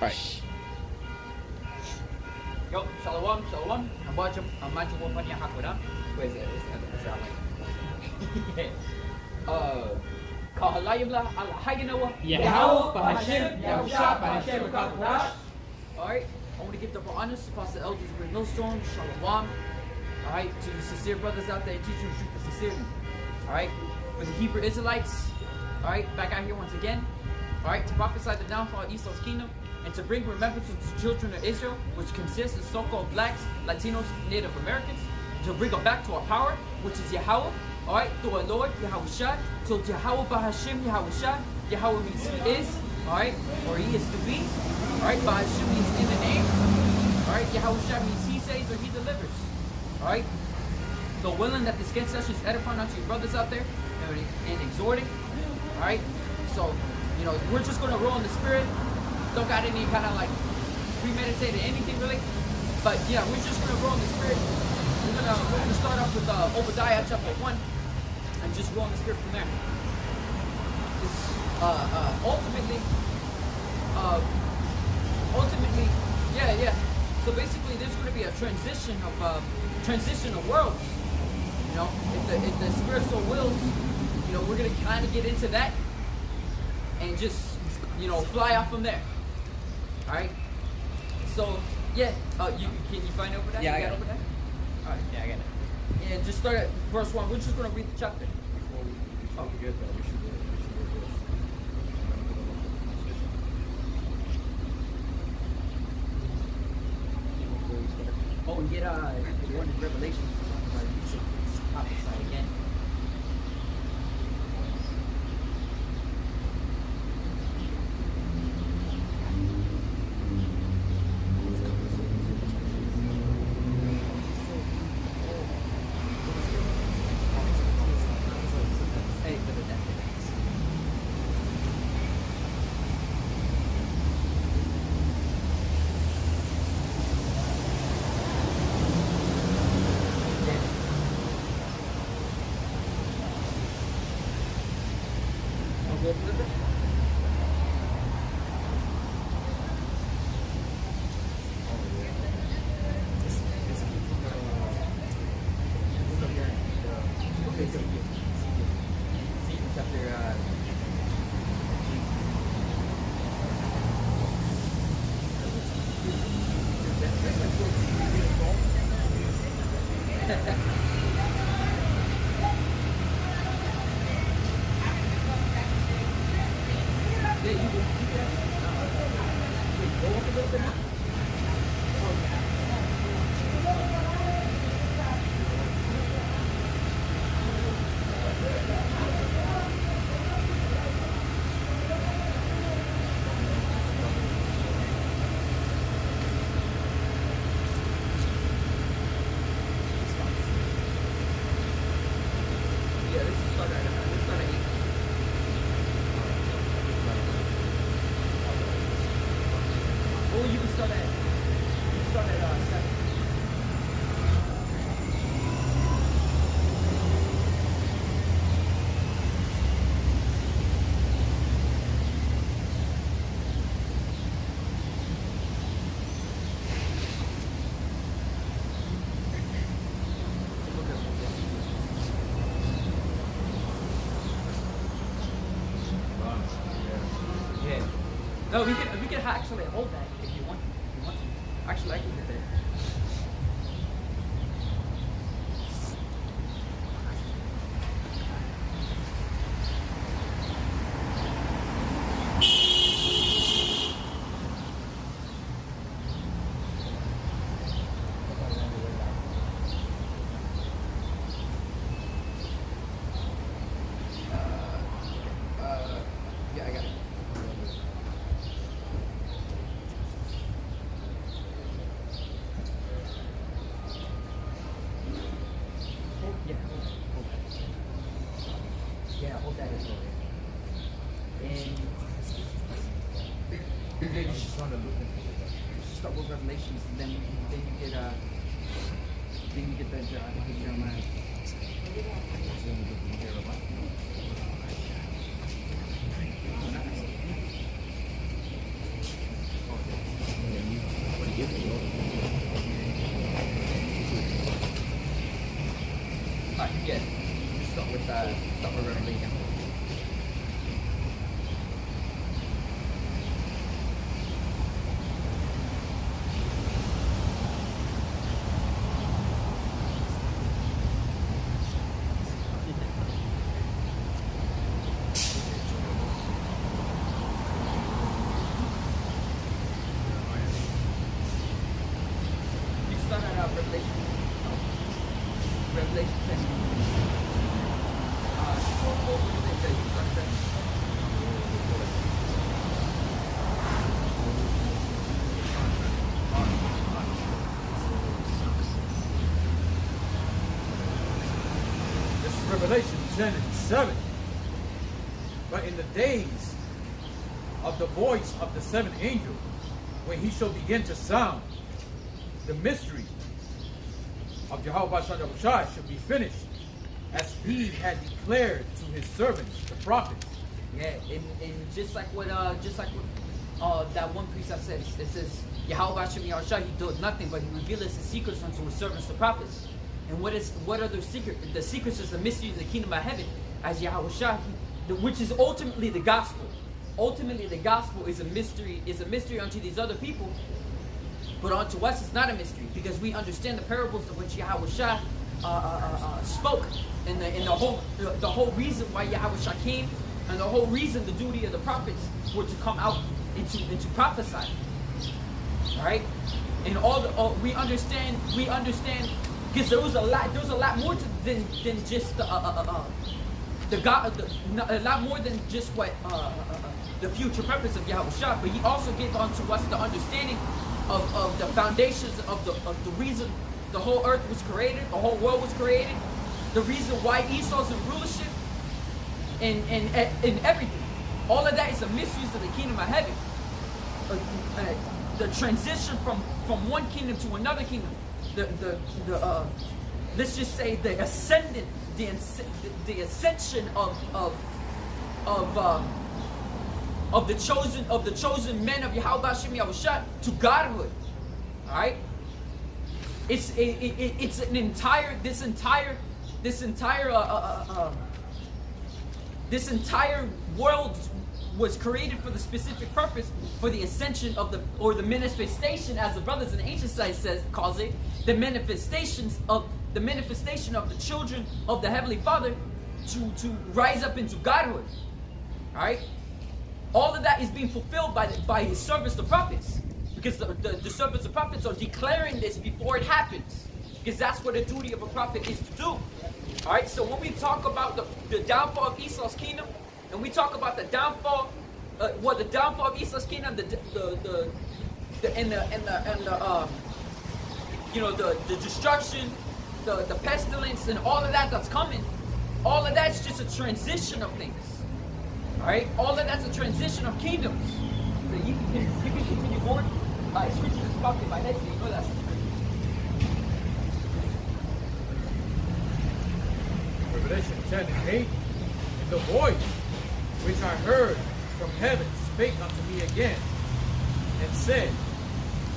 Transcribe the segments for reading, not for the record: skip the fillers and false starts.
right. Yo, shalom, shalom. I'm watching one funny hakuda. Wait, is that like? Kahalayimla alhayinawa. Yahweh, Bahashem, Yahusha, Bahashem, Bakadosh. Alright, I want to give the honors to the elders of Millstone, shalom. Alright, to the sincere brothers out there teaching the truth with sincerity. Alright, for the Hebrew Israelites, alright, back out here once again. Alright, to prophesy the downfall of Esau's kingdom, and to bring remembrance to the children of Israel, which consists of so-called blacks, Latinos, Native Americans, to bring them back to our power, which is Yahweh, alright, through our Lord, Yahawashi, to Yahweh Bahashem, Yahawashi. Yahweh means he is, alright, or he is to be, alright, Bahashem means in the name, alright, Yahawashi means he saves or he delivers, alright. So willing that this guest session is edifying unto your brothers out there, and exhorting, alright. So, you know, we're just going to roll in the spirit. Don't got any kind of like premeditated anything really, but yeah, we're just gonna roll in the spirit. We're gonna start off with Obadiah chapter 1 and just roll in the spirit from there. Ultimately, yeah. So basically, there's gonna be a transition of worlds. You know, if the spirit so wills, you know, we're gonna kind of get into that and just, you know, fly off from there. All right. So yeah, can you find over that? Yeah, you I got it. over that? All right. Yeah, I got it. And just start at verse 1. We're just gonna read the chapter. Before we get that, we should do this. Before we start. Oh, and get the one in Revelation. Prophesy again. No, we can actually hold that if you want. If you want to. Actually, I can get that. Yeah, I got it. Yeah, hold that as well. And then you should start with Revelations, and then you get the Jeremiah. 10 and 7. But in the days of the voice of the seventh angel, when he shall begin to sound, the mystery of Yahawashi shall be finished, as he had declared to his servants, the prophets. Yeah, and just like what that one precept says, it says Yahawashi he does nothing but he reveals his secrets unto his servants, the prophets. And what are those secrets? The secrets is the mystery of the kingdom of heaven, as Yahawashi, which is ultimately the gospel. Ultimately, the gospel is a mystery unto these other people, but unto us it's not a mystery, because we understand the parables of which Yahawashi spoke, and the whole reason why Yahawashi came, and the whole reason the duty of the prophets were to come out and to prophesy. All right, and we understand because there was a lot more than just a lot more than just what the future purpose of Yahawashi, but he also gave unto us the understanding of the foundations of the reason the whole earth was created, the whole world was created, the reason why Esau's in rulership, and everything. All of that is the mysteries of the kingdom of heaven. The transition from one kingdom to another kingdom. Let's just say the ascension of the chosen men of Yahawashi to godhood. All right. It's this entire world was created for the specific purpose, for the ascension of the manifestation, as the brothers in the ancient side calls it, the manifestation of the children of the Heavenly Father to rise up into godhood. All right, all of that is being fulfilled by his servants, the prophets, because the servants, the prophets, are declaring this before it happens, because that's what the duty of a prophet is to do. All right, so when we talk about the downfall of Esau's kingdom, and we talk about the downfall of Esau's kingdom, the destruction, the pestilence, and all of that that's coming, all of that's just a transition of things. All right, all of that's a transition of kingdoms. So you can continue going. Scripture is popped in my head, so you know that's Revelation 10 and 8. And the voice which I heard from heaven spake unto me again, and said,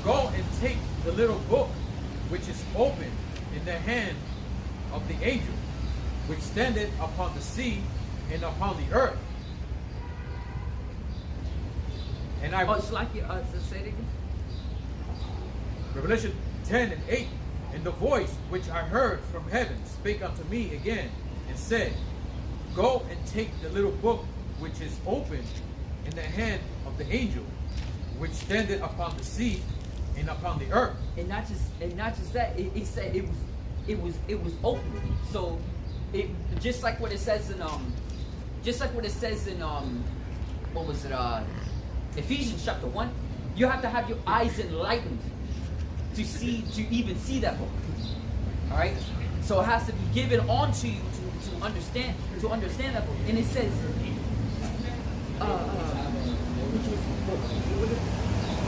Go and take the little book which is open in the hand of the angel, which standeth upon the sea and upon the earth. And I it's like say it again. Revelation 10 and 8. And the voice which I heard from heaven spake unto me again, and said, Go and take the little book which is open in the hand of the angel, which standeth upon the sea and upon the earth. And not just that. It said it was open. So it just like what it says in what was it, Ephesians chapter 1. You have to have your eyes enlightened to even see that book. All right, so it has to be given onto you to understand that book. And it says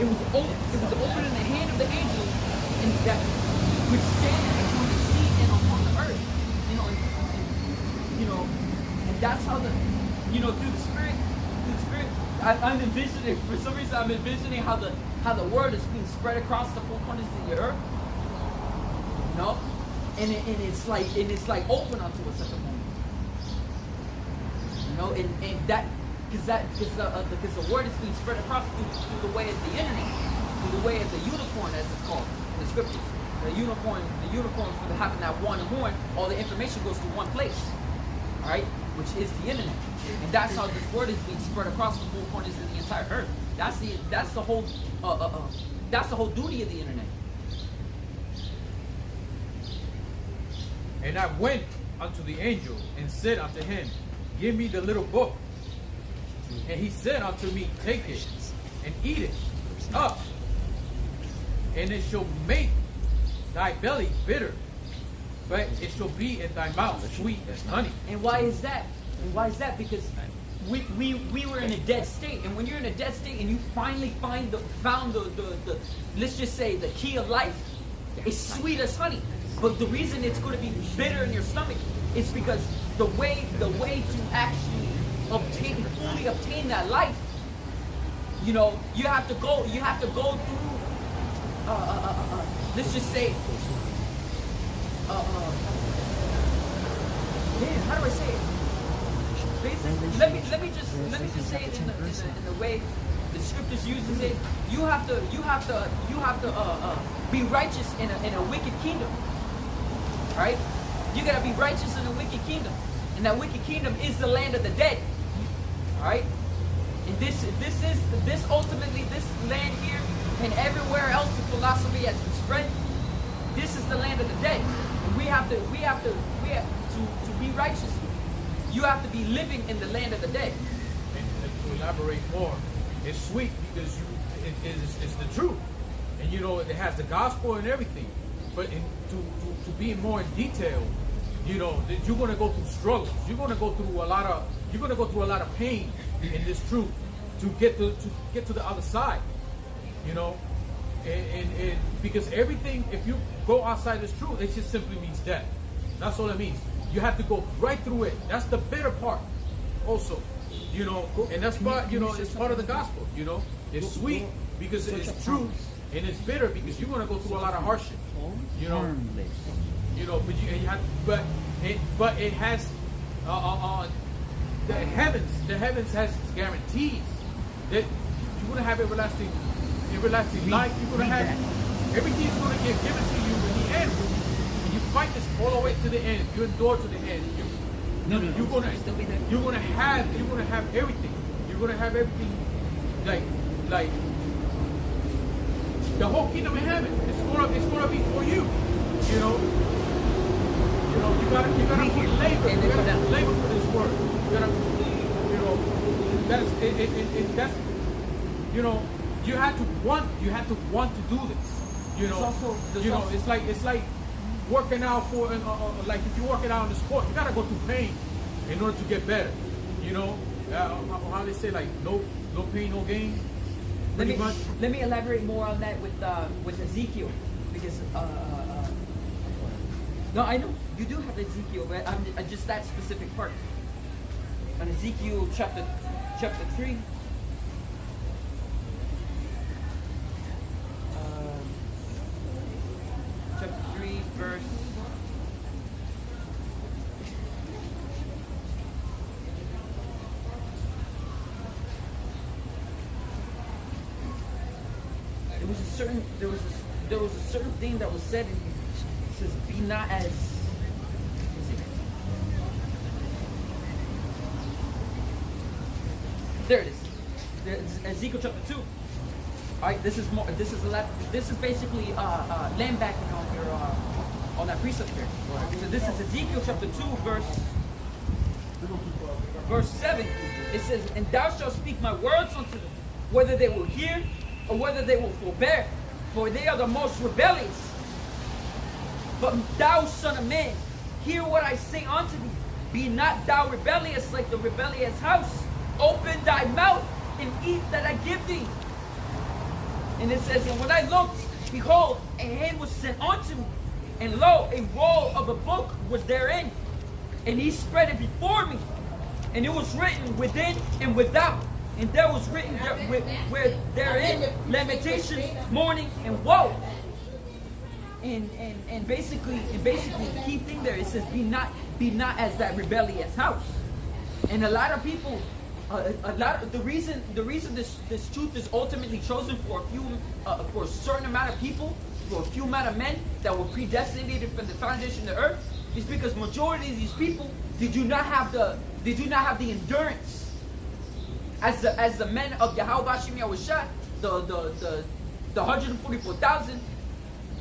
it was open in the hand of the angel, and that which standeth upon the sea and upon the earth. And that's how through the spirit. I'm envisioning, for some reason, how the word is being spread across the four corners of the earth. And it's like open unto us at the moment. And that because the word is being spread across through the way of the internet, through the way of the unicorn, as it's called in the scriptures. The unicorn for having that one horn, all the information goes to one place. All right, which is the internet. And that's how this word is being spread across the four corners of the entire earth. That's the whole duty of the internet. And I went unto the angel and said unto him, Give me the little book. And he said unto me, Take it and eat it up, and it shall make thy belly bitter, but it shall be in thy mouth, sweet as honey. And why is that? And why is that? Because we were in a dead state, and when you're in a dead state and you finally found the let's just say the key of life, it's sweet as honey. But the reason it's going to be bitter in your stomach is because the way to actually fully obtain that life, you know, you have to go through let's just say man, how do I say it? Basically, let me just say it in the way the scriptures uses it. You have to be righteous in a wicked kingdom. Right? You gotta be righteous in a wicked kingdom. And that wicked kingdom is the land of the dead. Alright? And this ultimately, this land here and everywhere else the philosophy has been spread, this is the land of the dead. And we have to be righteous. You have to be living in the land of the dead. And to elaborate more, it's sweet because it's the truth. And you know, it has the gospel and everything. But to be more in detail, you know, you're gonna go through struggles. You're gonna go through a lot of pain in this truth to get to the other side. You know, and because everything, if you go outside this truth, it just simply means death. That's all it means. You have to go right through it. That's the bitter part, also. You know, and that's part. You know, it's part of the gospel. You know, it's sweet because it's true, and it's bitter because you're gonna go through a lot of hardship. You know, but it has the heavens has guarantees that you're gonna have everlasting life. You're gonna have everything's gonna get given to you in the end. When you fight this all the way to the end, you endure to the end. You're gonna have everything. You're gonna have everything like the whole kingdom of heaven. It's gonna be for you. You know, you gotta put labor. You gotta labor for this word. You gotta, you know, that's you know, you have to want to do this. You know, it's like working out for like if you're working out in the sport, you gotta go through pain in order to get better. You know, how they say, like no pain, no gain. Let me elaborate more on that with Ezekiel, because no, I know you do have Ezekiel, but I'm just that specific part. On Ezekiel chapter 3. Chapter 3, verse. There was a certain thing that was said, and it says, "Be not as." There it is. There's Ezekiel chapter 2. All right, this is basically land backing on your on that precept here. So this is Ezekiel chapter 2, verse 7. It says, "And thou shalt speak my words unto them, whether they will hear or whether they will forbear, for they are the most rebellious. But thou, son of man, hear what I say unto thee. Be not thou rebellious like the rebellious house. Open thy mouth and eat that I give thee." And it says, "And when I looked, behold, a hand was sent unto me, and lo, a roll of a book was therein. And he spread it before me, and it was written within and without. And there was written where therein lamentations, mourning, and woe." And basically the key thing there, it says, be not as that rebellious house. And a lot of people, the reason this truth is ultimately chosen for a certain amount of people, for a few amount of men that were predestinated from the foundation of the earth, is because majority of these people they do not have the endurance as the men of Yahawashi, the 144,000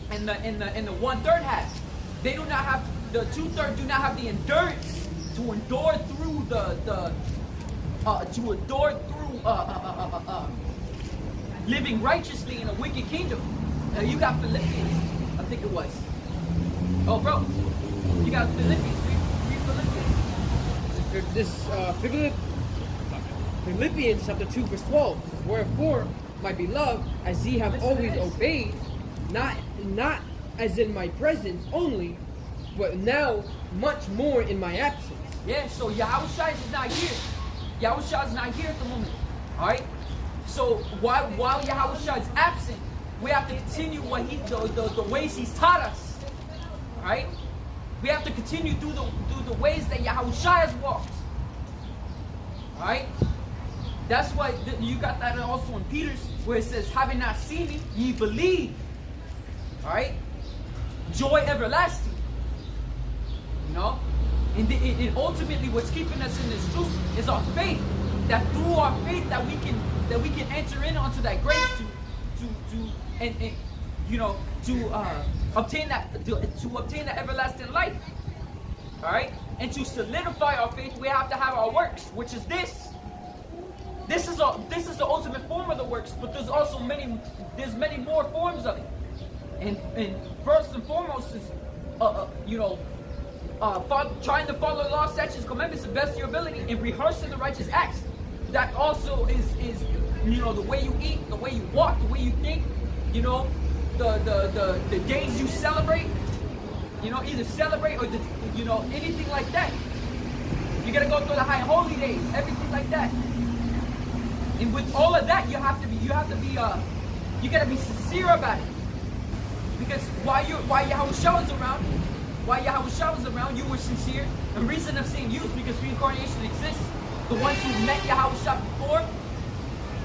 and the 1/3 has. They do not have, the 2/3 do not have the endurance to endure through living righteously in a wicked kingdom. Now you got Philippians, I think it was. Oh, bro. You got Philippians. Read Philippians. This Philippians chapter 2 verse 12. Wherefore, my beloved, as ye have Listen to always this. obeyed, not as in my presence only, but now much more in my absence. Yeah, so Yahawashi is not here. Yahawashi is not here at the moment. Alright? So while Yahawashi is absent, we have to continue what the ways he's taught us. Alright? We have to continue through the ways that Yahawashi has walked. Alright? That's why you got that also in Peter's, where it says, having not seen me, ye believe. Alright? Joy everlasting. You know? And ultimately what's keeping us in this truth is our faith. That through our faith that we can enter in onto that grace to obtain that everlasting life. Alright? And to solidify our faith, we have to have our works, which is this. This is the ultimate form of the works, but there's also many more forms of it. And first and foremost is trying to follow the law, statutes, commandments, to the best of your ability, and rehearsing the righteous acts. That also is the way you eat, the way you walk, the way you think. The days you celebrate. Either celebrate or anything like that. You gotta go through the high holy days, everything like that. And with all of that, you gotta be sincere about it. Because while Yahawashi was around, you were sincere. And reason I'm saying you is because reincarnation exists. The ones who met Yahawashi before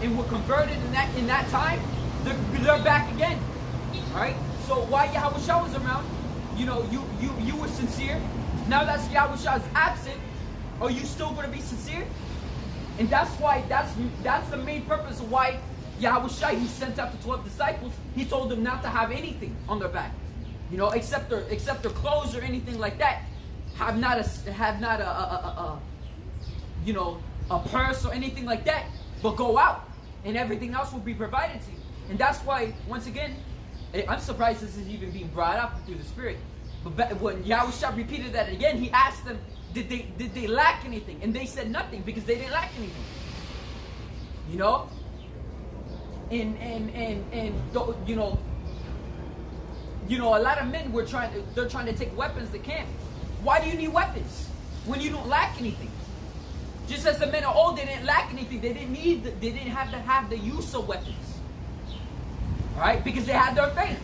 and were converted in that time, they're back again. Alright? So while Yahawashi was around, you were sincere. Now that Yahawashi is absent, are you still going to be sincere? And that's the main purpose of why Yahawashi, he sent out the 12 disciples. He told them not to have anything on their back, except their clothes or anything like that. Have not a purse or anything like that, but go out, and everything else will be provided to you. And that's why, once again, I'm surprised this is even being brought up through the Spirit. But when Yahawashi repeated that again, he asked them, did they lack anything? And they said nothing, because they didn't lack anything. A lot of men they're trying to take weapons to camp. Why do you need weapons when you don't lack anything? Just as the men of old, they didn't lack anything. They didn't have to have the use of weapons. Right? Because they had their faith.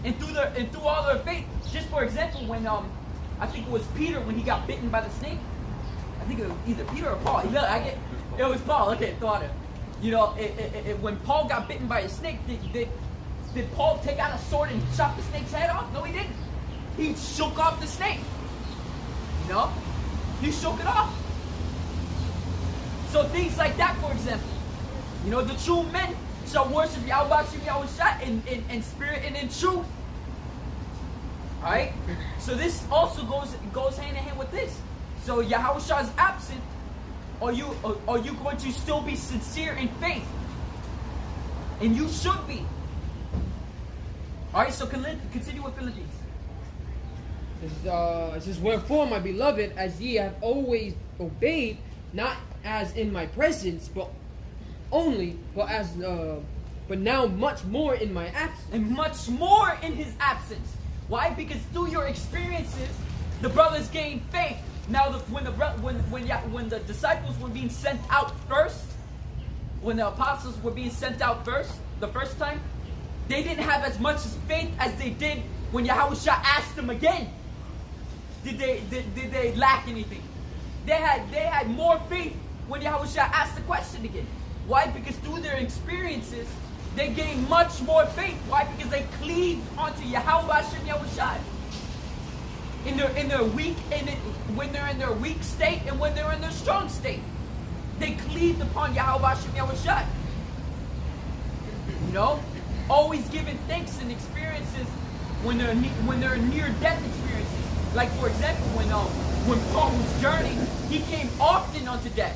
And through all their faith, just for example, when I think it was Peter, when he got bitten by the snake. I think it was either Peter or Paul. It was Paul. Okay, thought it. When Paul got bitten by a snake, did Paul take out a sword and chop the snake's head off? No, he didn't. He shook off the snake. He shook it off. So things like that, for example. The true men shall worship Yahawashi in spirit and in truth. Alright? So this also goes hand in hand with this. So Yahawashi is absent. Are you going to still be sincere in faith? And you should be. Alright, so continue with Philippians. It says, wherefore, my beloved, as ye have always obeyed, not as in my presence, but now much more in my absence. And much more in his absence. Why? Because through your experiences, the brothers gained faith. Now, when the disciples were being sent out first, when the apostles were being sent out the first time, they didn't have as much faith as they did when Yahawashi asked them again. Did they lack anything? They had more faith when Yahawashi asked the question again. Why? Because through their experiences, they gained much more faith. Why? Because they cleaved onto Yahawashi and Yahawashi. When they're in their weak state and when they're in their strong state, they cleaved upon Yahawashi and Yahawashi. Always giving thanks and experiences when they're in near-death experiences. Like, for example, when Paul was journeying, he came often unto death.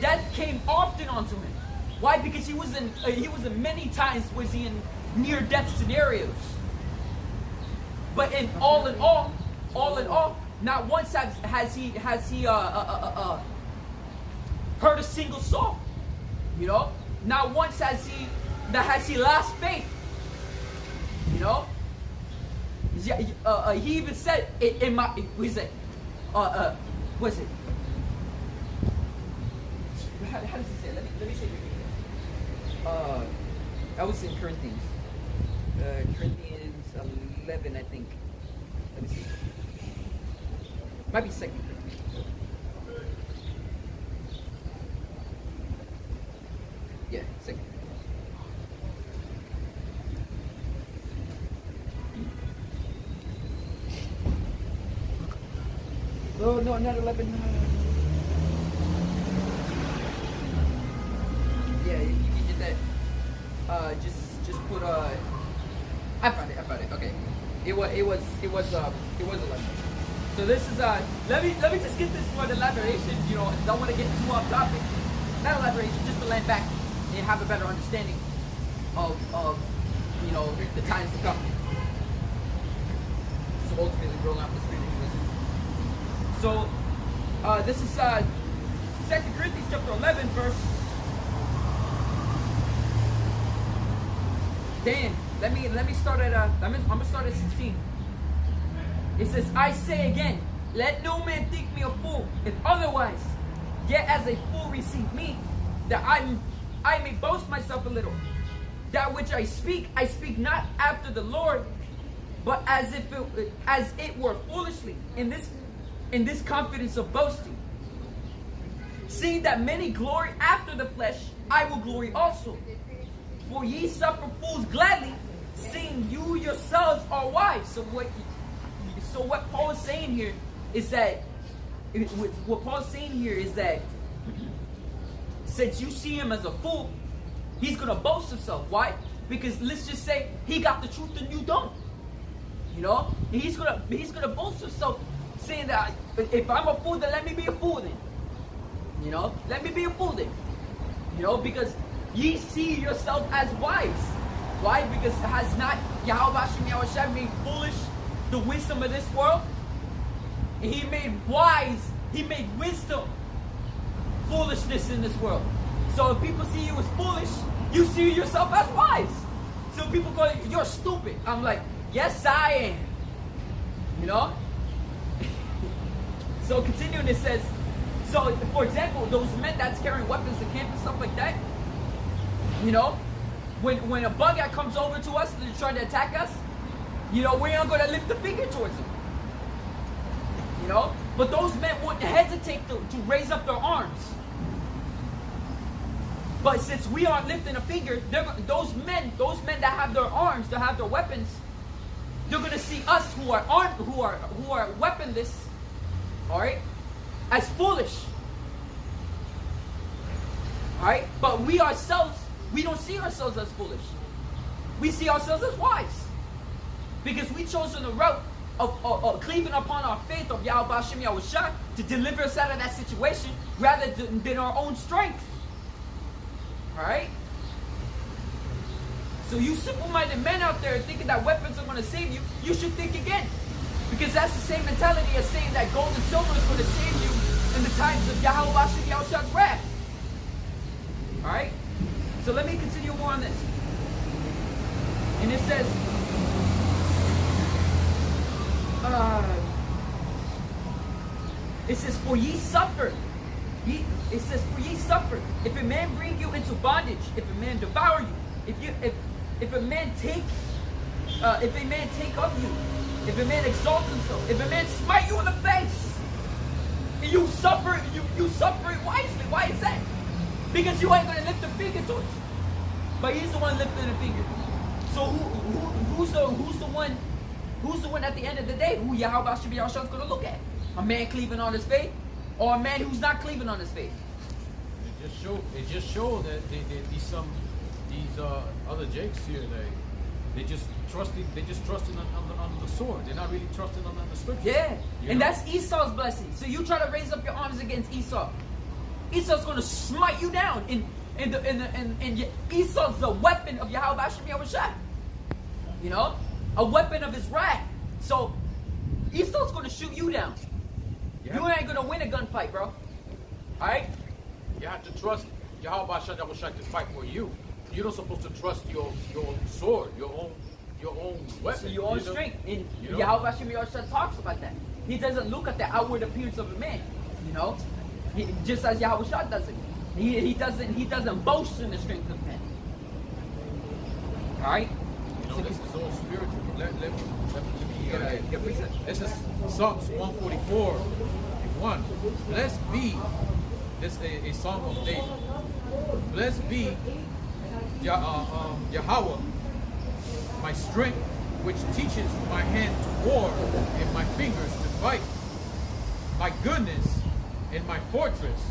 Death came often unto him. Why? Because he was in many times was he in near-death scenarios. But in all, not once has he heard a single song. You know, not once has he lost faith. You know, he even said in my, what is it? What's it? How does he say it? Let me say it. I was in Corinthians. Corinthians 11, I think. Let me see. Might be 2 Corinthians. Yeah, 2 Corinthians. Oh, no, not 11. Yeah, you can get that. Just put I found it. Okay, it was 11. So this is let me just get this for the elaboration. You know, don't want to get too off topic. Not elaboration, just to land back and have a better understanding of you know the times to come. So ultimately, rolling out the spirit of English. So this is 2 Corinthians chapter 11, verse. Dan, let me start at I'm gonna start at 16. It says, I say again, let no man think me a fool, if otherwise, yet as a fool receive me, that I may boast myself a little. That which I speak not after the Lord, but as it were foolishly, in this confidence of boasting. Seeing that many glory after the flesh, I will glory also. For ye suffer fools gladly, seeing you yourselves are wise. So what Paul is saying here is that since you see him as a fool, he's gonna boast himself. Why? Because let's just say he got the truth and you don't. You know, and he's gonna boast himself, saying that if I'm a fool, then let me be a fool then. You know, let me be a fool then. You know, because ye see yourself as wise. Why? Because has not Yahawashi made foolish the wisdom of this world? And he made wisdom foolishness in this world. So if people see you as foolish, you see yourself as wise. So people go, you're stupid. I'm like, yes I am. You know? So continuing, it says, so for example, those men that's carrying weapons to camp and stuff like that, you know, when a bug guy comes over to us and trying to attack us, you know, we aren't going to lift a finger towards him. You know? But those men wouldn't hesitate to raise up their arms. But since we aren't lifting a finger, those men that have their arms, that have their weapons, they're going to see us who are armed, who are weaponless, all right, as foolish. All right? But we ourselves, we don't see ourselves as foolish. We see ourselves as wise. Because we chosen the route of cleaving upon our faith of Yahawashi to deliver us out of that situation rather than our own strength. Alright? So you simple-minded men out there thinking that weapons are going to save you, you should think again. Because that's the same mentality as saying that gold and silver is going to save you in the times of Yahawashi's wrath. Alright? So let me continue more on this. And it says, for ye suffer. It says, for ye suffer. If a man bring you into bondage, if a man devour you, if a man take of you, if a man exalts himself, if a man smite you in the face, and you suffer it wisely. Why is that? Because you ain't gonna lift a finger towards him. But he's the one lifting a finger. So who's the one at the end of the day who Yahawashi is going to look at? A man cleaving on his faith, or a man who's not cleaving on his faith? It just showed that these other Jakes here, they just trusting on the sword. They're not really trusting on the scripture. Yeah, and that's Esau's blessing. So you try to raise up your arms against Esau. Esau's going to smite you down, and Esau's the weapon of Yahawashi. You know, a weapon of his wrath. So Esau's gonna shoot you down. Yeah. You ain't gonna win a gunfight, bro. Alright? You have to trust Yahawashi to fight for you. You're not supposed to trust your own sword, your own weapon. So your own you know? strength. And You know? Yahawashi talks about that. He doesn't look at the outward appearance of a man. You know? Just as Yahawashi doesn't. He doesn't boast in the strength of men. Alright? You know, this is all spiritual. Let me Yeah, please. This is Psalms 144:1. Blessed be, this is a song of David. Blessed be Yahweh, my strength, which teaches my hand to war and my fingers to fight. My goodness and my fortress,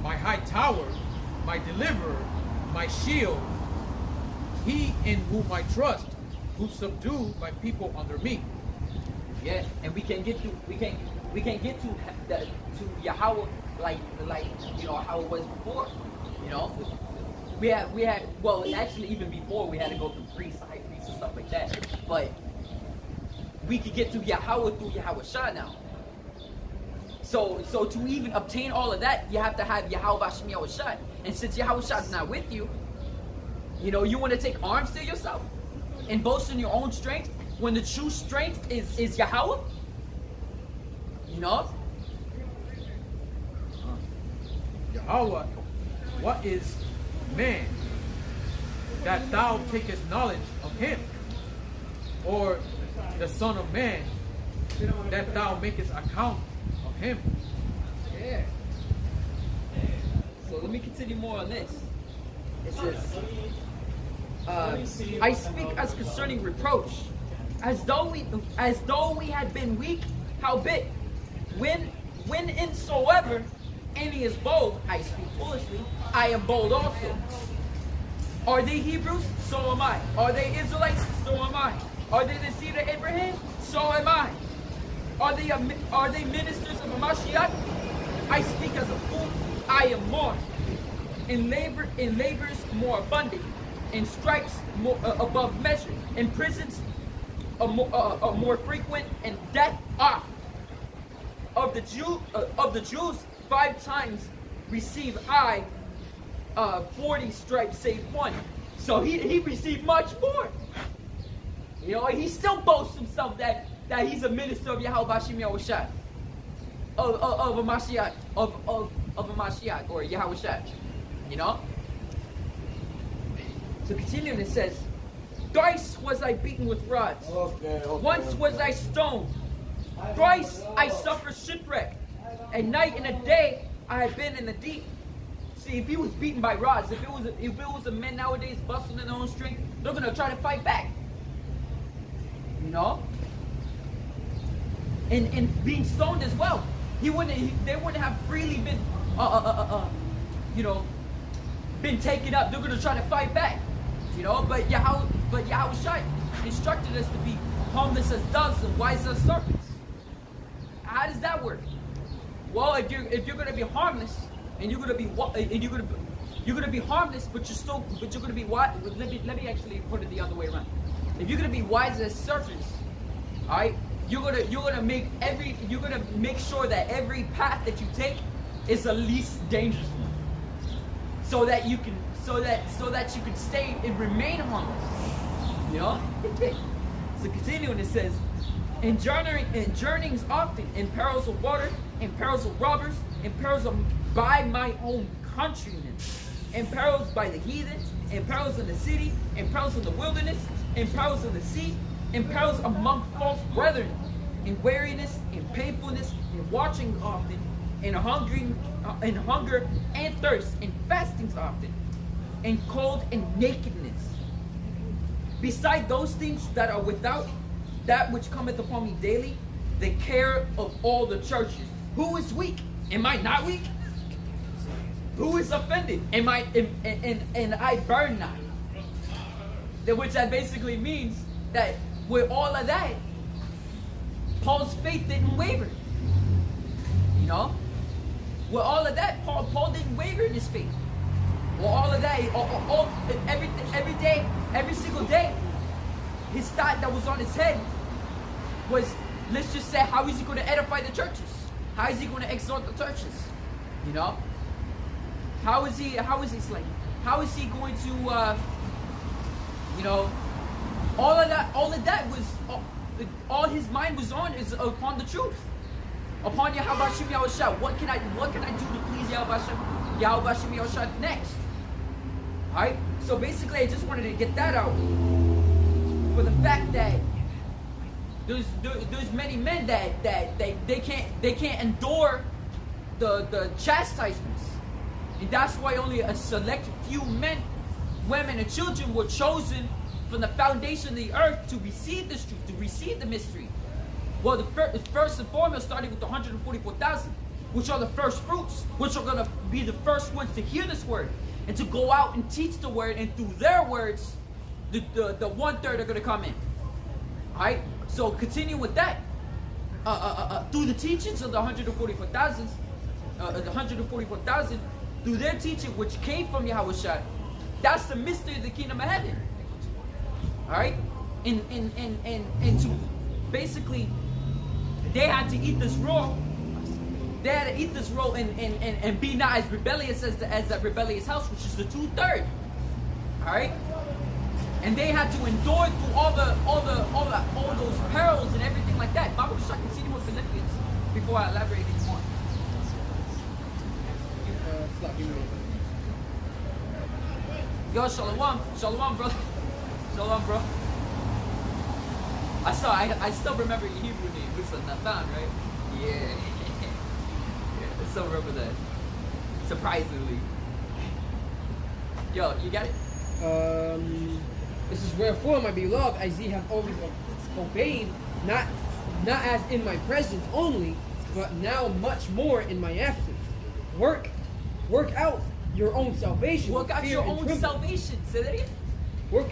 my high tower, my deliverer, my shield, he in whom I trust, who subdued my people under me. Yeah, and we can get to Yahweh like you know how it was before. You know, we had well actually even before we had to go through priests, high priests and stuff like that. But we could get to Yahweh through Yahawashi now. So to even obtain all of that, you have to have Yahweh Shem Yahawashi. And since Yahawashi is not with you, you know, you want to take arms to yourself and boast in your own strength when the true strength is Yahweh. You know? Yahweh, what is man that thou takest knowledge of him? Or the Son of Man that thou makest account of him? Yeah. So let me continue more on this. It says, I speak as concerning reproach, as though we had been weak. Howbeit, when insoever any is bold, I speak foolishly. I am bold also. Are they Hebrews? So am I. Are they Israelites? So am I. Are they the seed of Abraham? So am I. Are they ministers of Mashiach? I speak as a fool. I am more. In labors more abundant. In stripes more above measure. In prisons more frequent. And death oft. Of the Jews 5 times receive I 40 stripes save 1. So he received much more. You know, he still boasts himself that he's a minister of Yahweh Shem Yahawashi, of a Mashiach, of a Mashiach or Yahweh. You know. So continuing, it says, "Thrice was I beaten with rods. Once was I stoned. Thrice I suffered shipwreck. At night and a day I have been in the deep." See, if he was beaten by rods, if it was a men nowadays busting in their own strength, they're gonna try to fight back. You know? And being stoned as well. They wouldn't have freely been you know, been taken up. They're gonna try to fight back. You know, but Yahawashi instructed us to be harmless as doves and wise as serpents. How does that work? Well, if you're gonna be harmless and you're gonna be harmless, but you're gonna be wise. Let me actually put it the other way around. If you're gonna be wise as serpents, all right, you're gonna make sure that every path that you take is the least dangerous one, so that you can stay and remain harmless. You know. So continuing, it says, in journeyings often, in perils of water, in perils of robbers, in perils by my own countrymen, in perils by the heathen, in perils in the city, in perils in the wilderness, in perils in the sea, in perils among false brethren, in weariness, in painfulness, in watching often, in hunger and thirst, in fastings often, in cold and nakedness. Beside those things that are without, that which cometh upon me daily, the care of all the churches. Who is weak? Am I not weak? Who is offended? Am I and I burn not? Which that basically means that with all of that, Paul's faith didn't waver. You know? With all of that, Paul didn't waver in his faith. With all of that, every day, every single day, his thought that was on his head was, let's just say, how is he going to edify the churches? How is he going to exhort the churches? You know? How is he going to, you know, all of that was, all his mind was on is upon the truth. Upon Yahawashi Yahawashi. What can I do to please Yahawashi Yahawashi next? Alright? So basically I just wanted to get that out. For the fact that there's many men that they can't endure the chastisements. And that's why only a select few men, women, and children were chosen from the foundation of the earth to receive this truth, to receive the mystery. Well, the first and foremost started with the 144,000, which are the first fruits, which are going to be the first ones to hear this word and to go out and teach the word, and through their words, the 1/3 are going to come in. All right. So continue with that. Through the teachings of the 144,000, through their teaching, which came from Yahawashi, that's the mystery of the kingdom of heaven. All right, and to basically, they had to eat this raw. They had to eat this raw and be not as rebellious as the rebellious house, which is the 2/3. All right, and they had to endure through all those perils and everything like that. Bible should continue with Philippians before I elaborate anymore. Yo, shalom, brother. Shalom, bro. I still remember your Hebrew name. It's Nathan, right? Yeah. I still remember that. Surprisingly. Yo, you got it? This is wherefore, my beloved, as ye have always obeyed, not as in my presence only, but now much more in my absence. Work out your own salvation. Work out your own salvation. Say that again. Work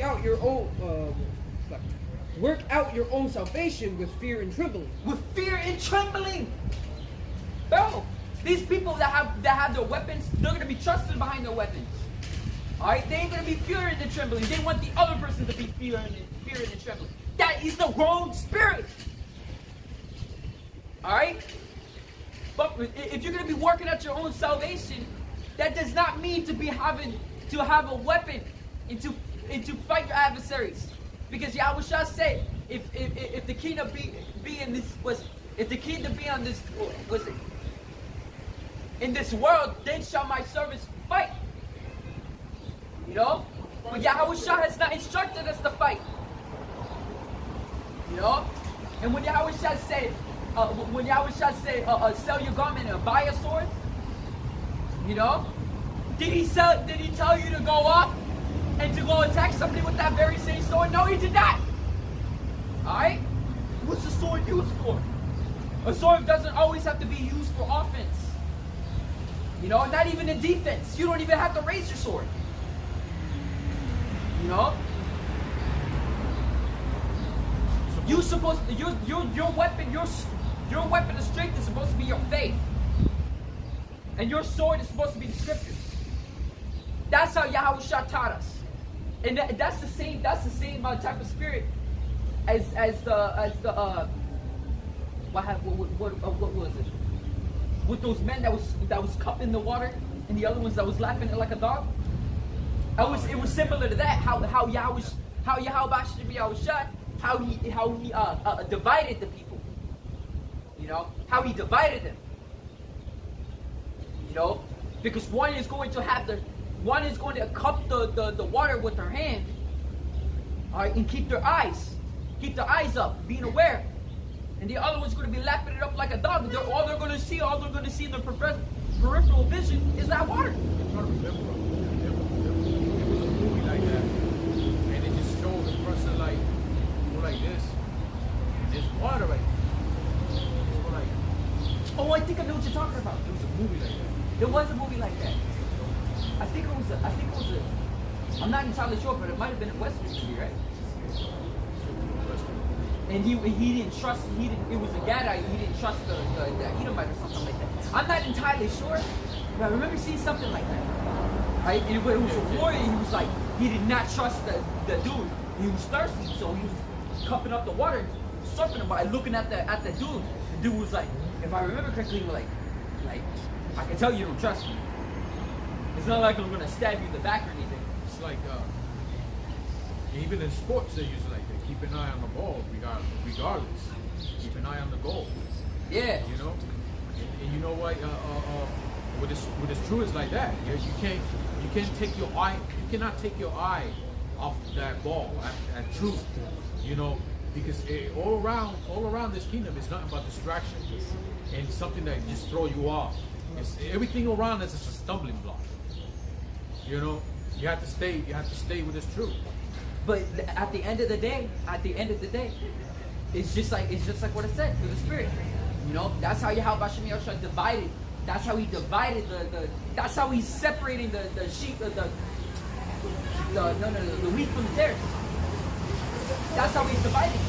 out your own salvation with fear and trembling. With fear and trembling. Bro, these people that have their weapons, they're gonna be trusted behind their weapons. Alright? They ain't gonna be fearing and trembling. They want the other person to be fearing and trembling. That is the wrong spirit. Alright? But if you're gonna be working out your own salvation, that does not mean to have a weapon and to fight your adversaries. Because Yahawashi said, if the kingdom be in this if the kingdom be on this in this world, then shall my servants fight. You know? But Yahawashi has not instructed us to fight. You know? And when Yahawashi said, sell your garment and buy a sword, you know? Did he tell you to go off and to go attack somebody with that very same sword? No, he did not. Alright? What's the sword used for? A sword doesn't always have to be used for offense. You know, not even in defense. You don't even have to raise your sword. You know? You're supposed to, your weapon of strength is supposed to be your faith. And your sword is supposed to be the scriptures. That's how Yahawashi taught us. And that's the same type of spirit as the what was it? With those men that was cupping the water and the other ones that was lapping it like a dog. It was similar to that. How Yahawashi divided the people. You know, how he divided them. You know, because one is going to cup the water with their hand, all right, and keep their eyes up, being aware, and the other one's going to be lapping it up like a dog. All they're going to see in their peripheral vision is that water. I'm trying to remember. It was a movie like that, and it just showed the person like go like this. There's water right there. Go like. Oh, I think I know what you're talking about. It was a movie like that. There was a movie like that. I think it was a. I'm not entirely sure, but it might have been a Western movie, right? And he didn't trust. It was a Gadite. He didn't trust the Edomite or something like that. I'm not entirely sure, but I remember seeing something like that. Right? And it was a warrior. He was like, he did not trust the dude. He was thirsty, so he was cupping up the water usurping him by looking at the dude. The dude was like, if I remember correctly, he was like, I can tell you don't trust me. It's not like I'm gonna stab you in the back or anything. It's like even in sports they use it like that. Keep an eye on the ball, regardless. Keep an eye on the goal. Yeah. You know, and you know what? What is true is like that. You can't take your eye. You cannot take your eye off that ball, at truth. You know, because all around this kingdom is nothing but distractions and something that just throw you off. It's, everything around us is a stumbling block. You know, you have to stay with this truth. But at the end of the day, it's just like what it said through the Spirit. You know, that's how Yahawashi divided. That's how he divided that's how he's separating the sheep, the wheat from the tares. That's how he's dividing.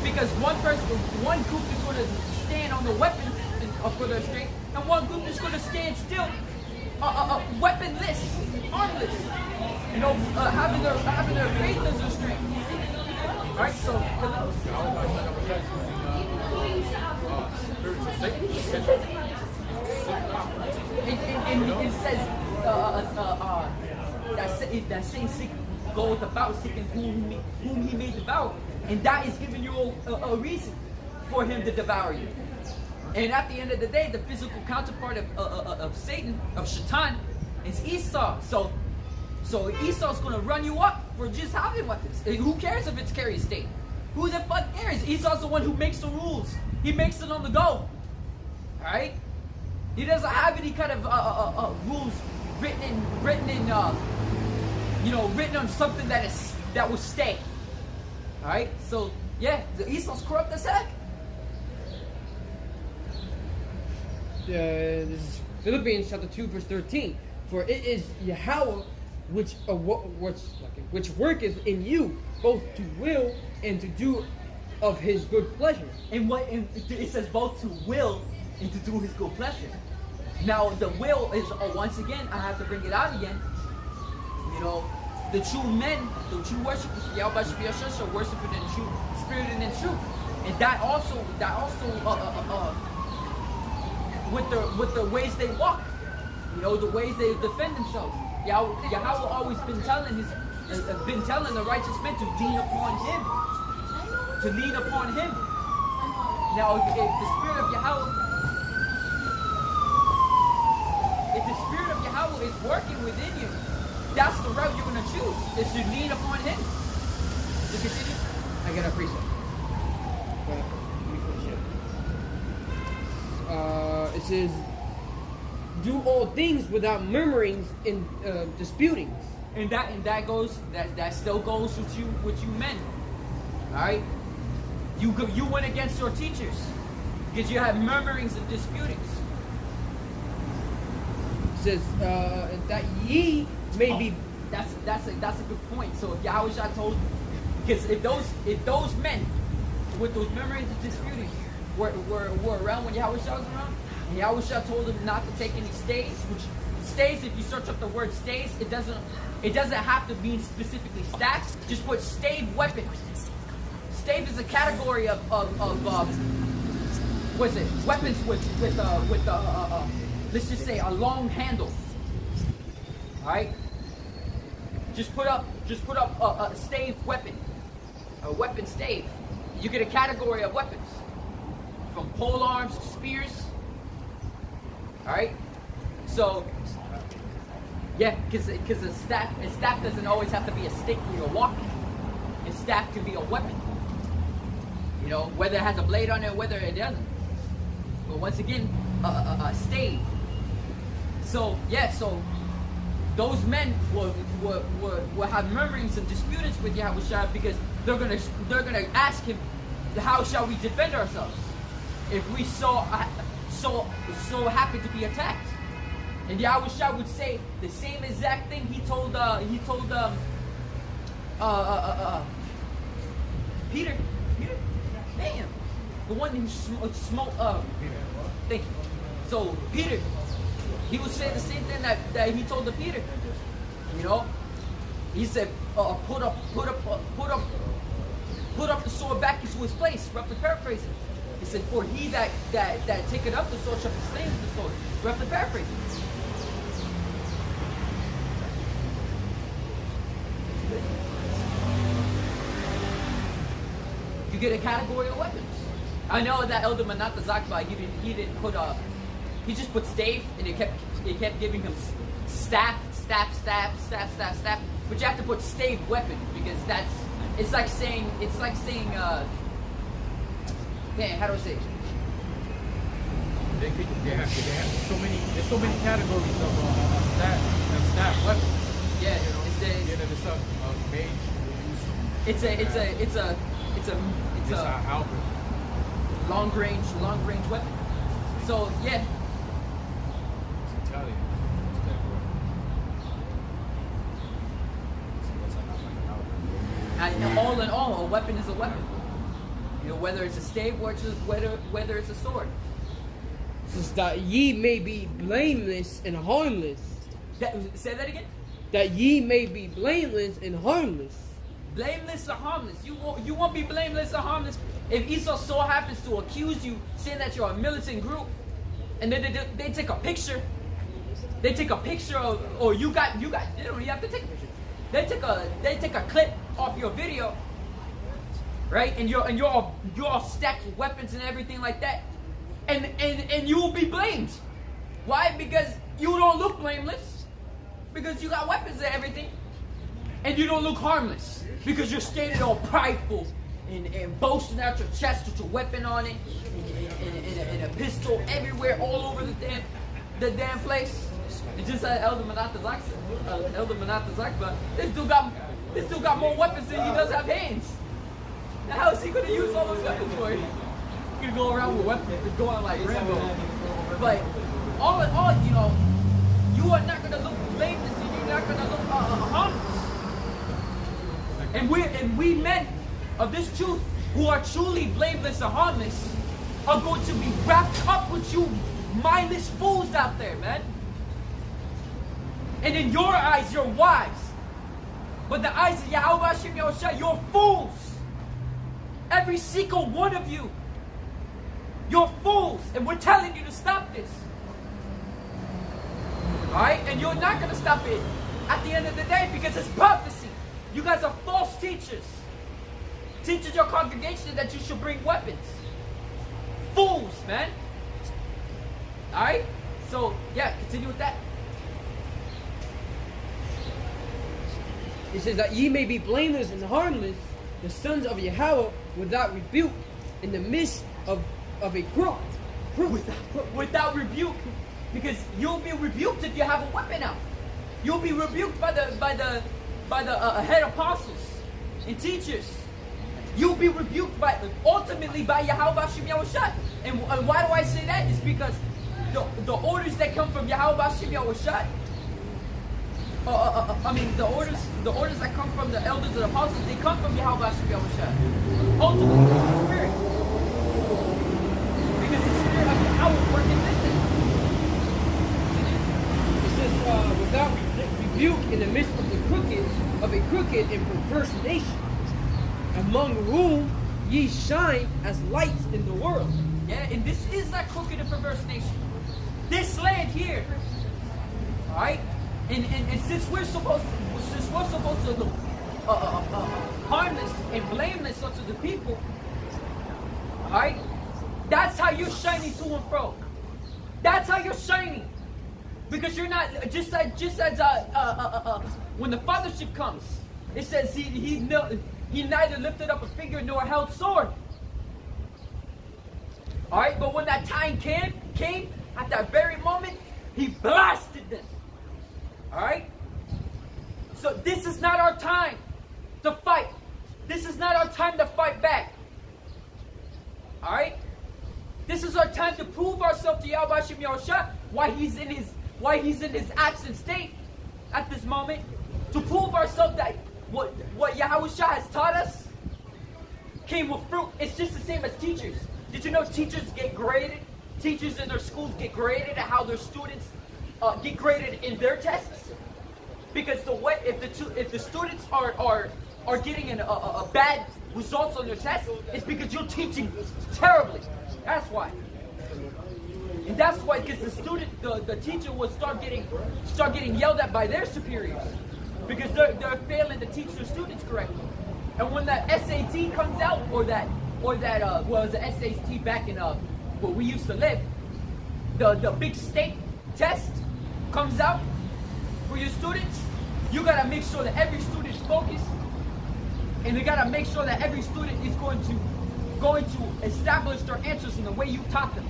Because one group is going to stand on the weapons for their strength, and one group is going to stand still, weaponless, armless. You know, having their faith as their strength. All right, so it says that same sick goeth about seeking whom he may devour, and that is giving you a reason for him to devour you. And at the end of the day, the physical counterpart of Satan, of Shaitan, is Esau. So Esau's going to run you up for just having weapons. Who cares if it's carry state? Who the fuck cares? Esau's the one who makes the rules. He makes it on the go. Alright? He doesn't have any kind of rules written on something that will stay. Alright? So, yeah, the Esau's corrupt as heck. This is Philippians chapter 2 verse 13. For it is Yahweh which worketh in you both to will and to do of his good pleasure. And it says both to will and to do his good pleasure. Now the will is once again, I have to bring it out again. You know, the true men, the true worshipers, Yahawashi shall worship in true spirit and in truth. And that also with the ways they walk, you know, the ways they defend themselves. Yahweh always been telling the righteous men to lean upon him. To lean upon him. Now if the spirit of Yahweh is working within you, that's the route you're gonna choose, is to lean upon him. To continue. I got a precept. But let me finish it. It says, do all things without murmurings and disputings. And that still goes with you men. Alright? You went against your teachers because you had murmurings and disputings. It says that ye may be. That's a good point. So if Yahawashi told, because if those men with those murmurings and disputings were around when Yahawashi was around, and Yahawashi told them not to take any stays, which stays, if you search up the word stays, it doesn't have to mean specifically stacks. Just put stave weapons. Stave is a category of what's it? Weapons with let's just say a long handle. All right. Just put up a stave weapon, a weapon stave. You get a category of weapons, from pole arms to spears. All right. So yeah, because a staff doesn't always have to be a stick when you're walking. A staff can be a weapon. You know, whether it has a blade on it or whether it doesn't. But once again, a stave. So yeah, so those men will have murmurings and disputings with Yahawashi because they're gonna ask him, how shall we defend ourselves if we so happen to be attacked? And Yahawashi would say the same exact thing he told Peter, damn, the one who smoked. Thank you. So Peter, he would say the same thing that he told the Peter. You know, he said, put up put up the sword back into his place, roughly paraphrasing. He said, for he that taketh up the sword shall be slain with the sword, roughly paraphrasing. You get a category of weapons. I know that Elder Manata Zakba, he didn't put he just put stave, and it kept giving him staff. But you have to put stave weapon, because it's like saying man, how do I say it? They have there's so many categories of staff weapons. Yeah, You know, it's there's some mage it's a Albert. long range weapon. So yeah, It's Italian. It's that word. So that's like an Albert. and all in all, a weapon is a weapon. You know, whether it's a stave or whether it's a sword. Says that ye may be blameless and harmless. Say that again. That ye may be blameless and harmless. Blameless or harmless. You won't be blameless or harmless if Esau so happens to accuse you, saying that you're a militant group, and then they take a picture. They take a picture of, or you got. You don't even have to take a picture. They take a clip off your video, right? And you're all stacked with weapons and everything like that, and you will be blamed. Why? Because you don't look blameless, because you got weapons and everything, and you don't look harmless, because you're standing all prideful and boasting out your chest with your weapon on it, and a pistol everywhere, all over the damn place. It's just like Elder Manata Zakba. This dude got more weapons than he does have hands. Now how is he gonna use all those weapons for? He's gonna go around with weapons and go on like Rambo. But all in all, you know, you are not gonna look blameless, and you're not gonna look harmless. And we men of this truth, who are truly blameless and harmless, are going to be wrapped up with you mindless fools out there, man. And in your eyes, you're wise. But the eyes of Yahawashi, you're fools. Every single one of you. You're fools. And we're telling you to stop this. Alright? And you're not going to stop it at the end of the day, because it's prophecy. You guys are false teachers. Teaching your congregation that you should bring weapons. Fools, man. Alright? So, yeah, continue with that. It says that ye may be blameless and harmless, the sons of Yahweh, without rebuke, in the midst of a crook. Without rebuke, because you'll be rebuked if you have a weapon out. You'll be rebuked by the head apostles and teachers. You'll be rebuked ultimately by Yahawashi Yahawashi. And why do I say that? It's because the orders that come from Yahawashi Yahawashi. I mean, the orders that come from the elders and apostles, they come from Yahawashi Yahawashi. Ultimately, the Spirit. Because the Spirit of Yahweh working with them. It says, without rebuke, in the midst of a crooked and perverse nation, among whom ye shine as lights in the world. Yeah, and this is that crooked and perverse nation. This land here. Alright? And since we're supposed to look harmless and blameless unto the people, alright? That's how you're shining to and fro. That's how you're shining. Because you're not just as when the fathership comes, it says he neither lifted up a finger nor held sword. Alright, but when that time came, at that very moment, he blasted them. Alright? So this is not our time to fight. This is not our time to fight back. Alright? This is our time to prove ourselves to Yahawashi Yahawashi why he's in his absent state at this moment. To prove ourselves that what Yahawashi has taught us came with fruit. It's just the same as teachers. Did you know teachers get graded? Teachers in their schools get graded at how their students get graded in their tests, because if the students are getting a bad results on your test, it's because you're teaching terribly. That's why. And that's why, because the teacher will start getting yelled at by their superiors because they're failing to teach their students correctly. And when that SAT comes out, or that was the SAT back in where we used to live, the big state test comes out for your students, you gotta make sure that every student is focused, and you gotta make sure that every student is going to establish their answers in the way you taught them.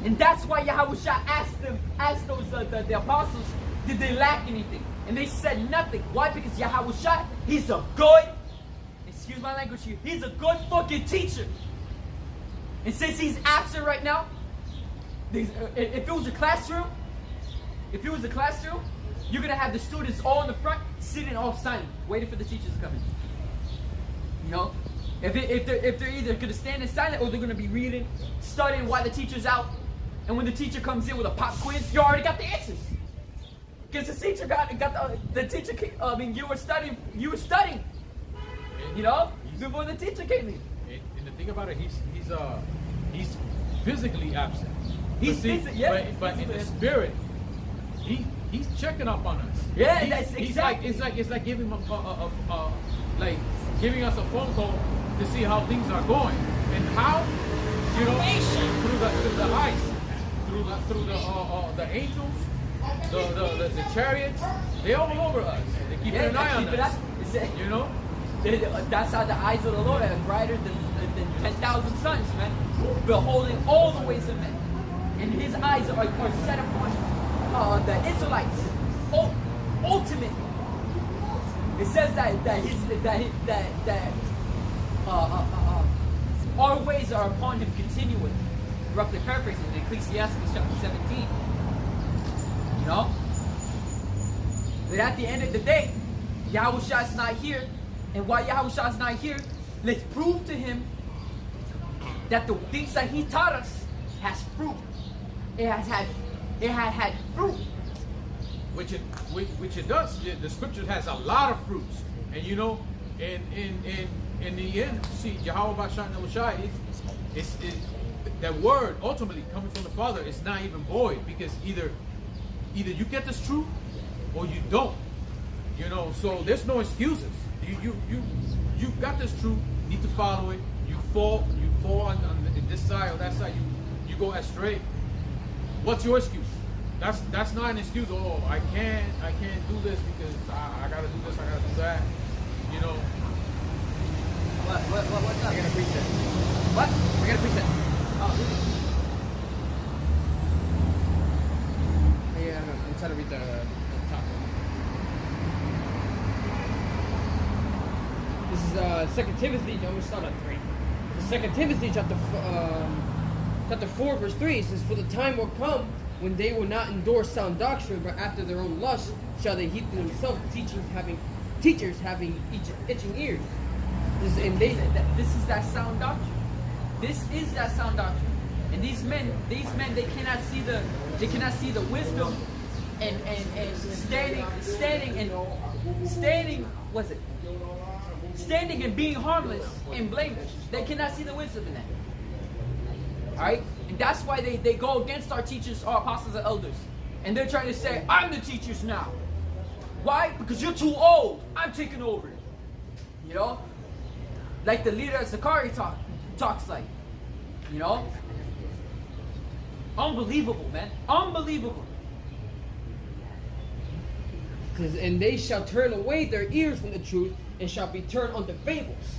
And that's why Yahawashi asked the apostles, did they lack anything? And they said nothing. Why? Because Yahawashi, he's a good, excuse my language here, he's a good fucking teacher. And since he's absent right now, if it was a classroom, you're gonna have the students all in the front, sitting all silent, waiting for the teachers to come in. You know? If they're either gonna stand in silent or they're gonna be reading, studying while the teacher's out. And when the teacher comes in with a pop quiz, you already got the answers. Because the teacher you were studying. You know? Before the teacher came in. And the thing about it, he's physically absent. But in the spirit, he's checking up on us. Yeah, that's exactly. It's like giving him like giving us a phone call to see how things are going and how, you know, through the ice, through the angels, the chariots, they all over us. They keep an eye on us. You know, that's how the eyes of the Lord are brighter than 10,000 suns, man, beholding all the ways of men. And his eyes are set upon the Israelites. Ultimately, it says that our ways are upon him continually. Roughly paraphrasing in Ecclesiastes chapter 17. You know? But at the end of the day, Yahawashi is not here. And while Yahawashi is not here, let's prove to him that the things that he taught us has fruit. It had fruit. Which it does. The scripture has a lot of fruits. And you know, in the end, see, Yahawashi, it's that word ultimately coming from the Father is not even void, because either you get this truth or you don't. You know, so there's no excuses. You got this truth, you need to follow it. You fall on this side or that side, you go astray. What's your excuse? That's not an excuse. Oh, I can't do this because I gotta do this, I gotta do that. You know. What's up? I got a preset. What? I got a preset. Oh, really? Yeah, I'm trying to read the top one. This is 2 Timothy. I'm gonna start at 3. The 2 Timothy chapter 4 verse 3. It says, "For the time will come when they will not endure sound doctrine, but after their own lust shall they heap to themselves teachers having itching ears." This is that sound doctrine. This is that sound doctrine. And these men, they cannot see the wisdom and standing and being harmless and blameless. They cannot see the wisdom in that. Alright? And that's why they go against our teachers, our apostles and elders. And they're trying to say, I'm the teachers now. Why? Because you're too old. I'm taking over. You know? Like the leader of Sakari talks like. You know? Unbelievable, man. Unbelievable. And they shall turn away their ears from the truth and shall be turned unto fables.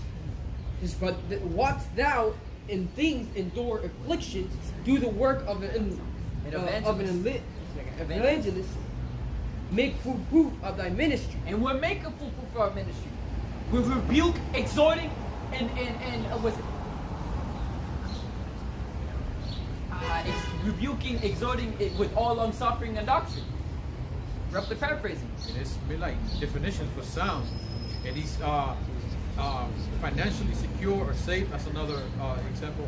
But watch thou in things endure afflictions, do the work of an evangelist, make full proof of thy ministry. And we're making full proof of our ministry. We rebuke, exhorting, and rebuking, exhorting it with all long suffering and doctrine. Roughly paraphrasing. And it's been like definitions for sound. And these financially secure or safe, that's another example.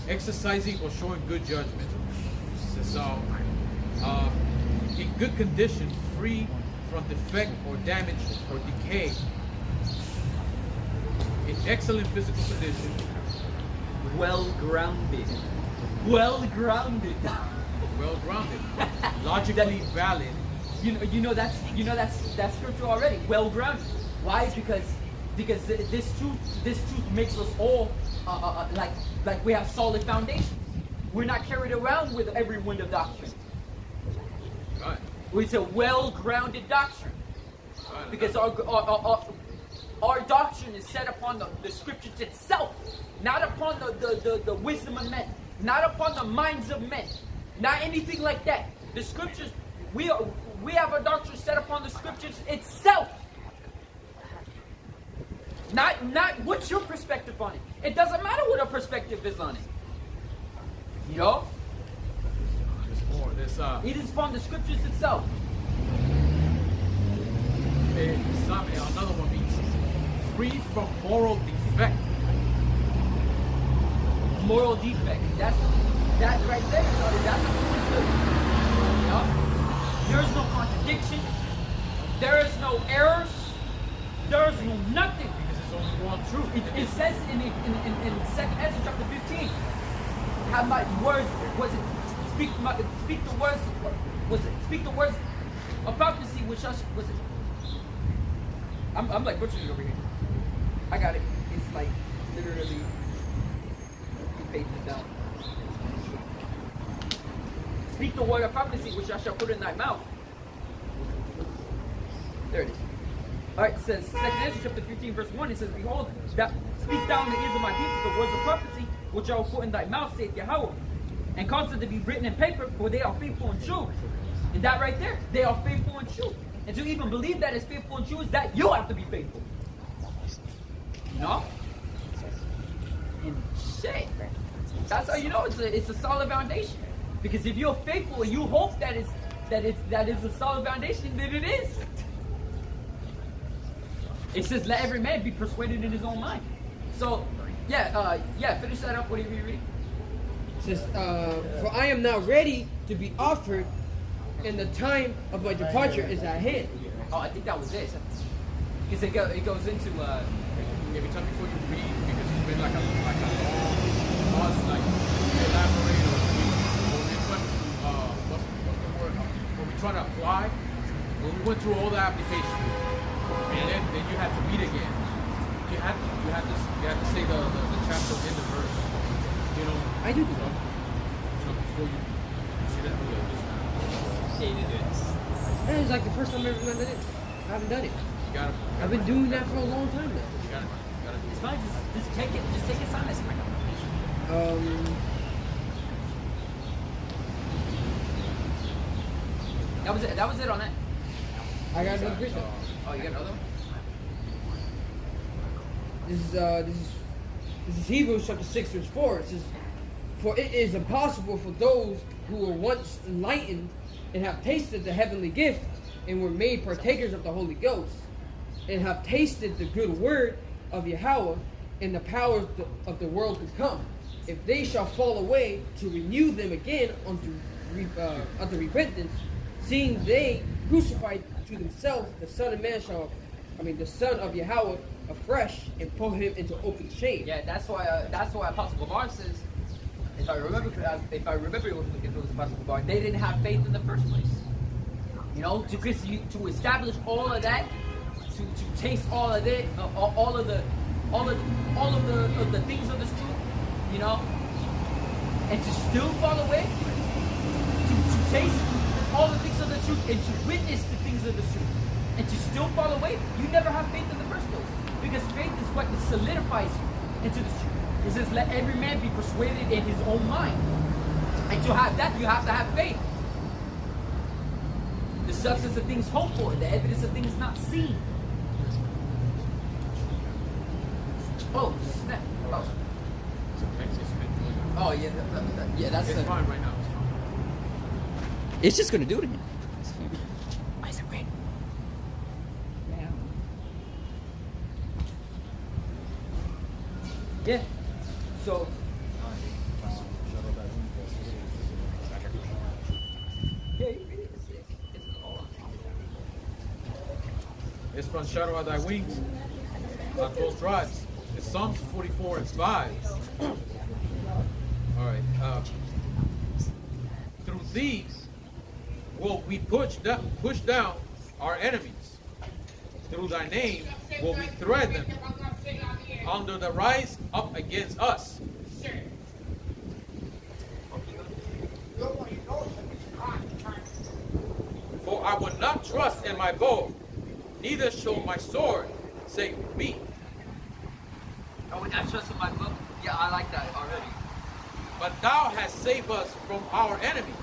Exercising or showing good judgment. So, in good condition, free from defect or damage or decay. in excellent physical condition, Well grounded. Well grounded. well grounded, logically valid. You know that's scripture already. Well grounded. Why? Because this truth makes us all like we have solid foundations. We're not carried around with every wind of doctrine. Right. It's a well-grounded doctrine. Right. Because our doctrine is set upon the scriptures itself, not upon the wisdom of men, not upon the minds of men, not anything like that. The scriptures, we have a doctrine set upon the scriptures itself. Not what's your perspective on it. It doesn't matter what our perspective is on it. You know? There's more. There's It is upon the scriptures itself. another one means free from moral defect. Moral defect. That right there. That's a good too. You know? There is no contradiction. There is no errors. There is no nothing. Because it's only one truth. It says in 2nd Ezra chapter 15, have my words, speak the words, speak the words of prophecy which was it? I'm like butchering it over here. I got it. It's like literally 2 pages down. Speak the word of prophecy which I shall put in thy mouth. There it is. Alright, it says 2nd Ezra chapter 15 verse 1, it says, behold, that speak down the ears of my people the words of prophecy which I will put in thy mouth, saith Yahweh, and cause it to be written in paper, for they are faithful and true. And that right there, they are faithful and true. And to even believe that is faithful and true is that you have to be faithful. You know? And shit. That's how you know it's a solid foundation. Because if you're faithful and you hope that is a solid foundation, then it is. It says, let every man be persuaded in his own mind. So, finish that up. What do you read? It says, for I am now ready to be offered, and the time of my departure is at hand. Oh, I think that was it. Because it goes into Every time before you read, because it's been like a long pause, like elaborate or when we went through what's the word? When we try to apply, when we went through all the application, and then you had to read again. You had to say the chapter in the verse. You know. I do. So before you see that video, That is like the first time I've ever done it. I haven't done it. I've been doing that for a long time now. You gotta do it's it. fine. Just take it. Just take it silence right now. That was it on that. I got another precept. Oh, you got another one? This is Hebrews chapter 6 verse 4. It says, for it is impossible for those who were once enlightened and have tasted the heavenly gift and were made partakers of the Holy Ghost and have tasted the good word of Yahweh and the powers of the world to come, if they shall fall away, to renew them again unto repentance, seeing they crucified to themselves the Son of Yahweh afresh and put him into open shame. Yeah, that's why Apostle Gabar says, if I remember, if it was Apostle Gabar, they didn't have faith in the first place. You know, to establish all of that, to taste all of it, all of the things of this truth, you know, and to still fall away, to taste all the things of the truth and to witness the things of the truth, and to still fall away, you never have faith in the first place. Because faith is what solidifies you into the truth. It says, let every man be persuaded in his own mind. And to have that, you have to have faith. The substance of things hoped for, the evidence of things not seen. Oh, snap. Oh, yeah, that's It's fine right now. It's fine. It's just gonna do it again. Why is it red? Yeah. So. Yeah, you read it. It's all. It's from shadow of thy wings, on both rods. It's Psalms 44 and 5. All right. Through these will we push down our enemies. Through thy name will we thread them under the rise up against us. For I will not trust in my bow, neither shall my sword save me. I would not trust in my book. Yeah, I like that already. But thou hast saved us from our enemies,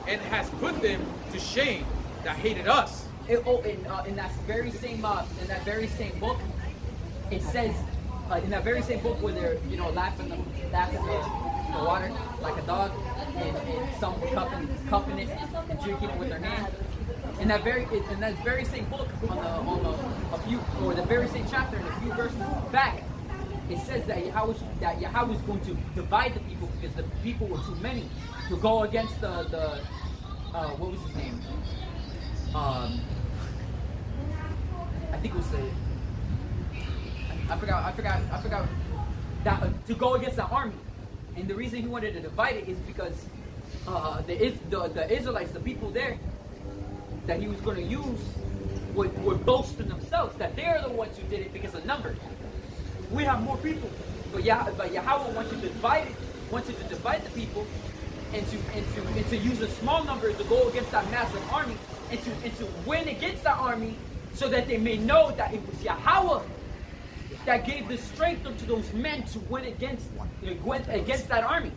and hast put them to shame that hated us. In that very same book, it says in that very same book where they're lapping the water like a dog, and some cupping it and drinking it with their hand. In that very same book, the very same chapter, and a few verses back, it says that Yahweh is going to divide the people because the people were too many to go against the what was his name? I think it was I forgot that to go against the army. And the reason he wanted to divide it is because the Israelites, the people there that he was going to use, would boast in themselves that they're the ones who did it because of numbers. We have more people, but Yahweh wants you to divide the people, and to use a small number to go against that massive army, and to win against that army, so that they may know that it was Yahweh that gave the strength to those men to win against that army.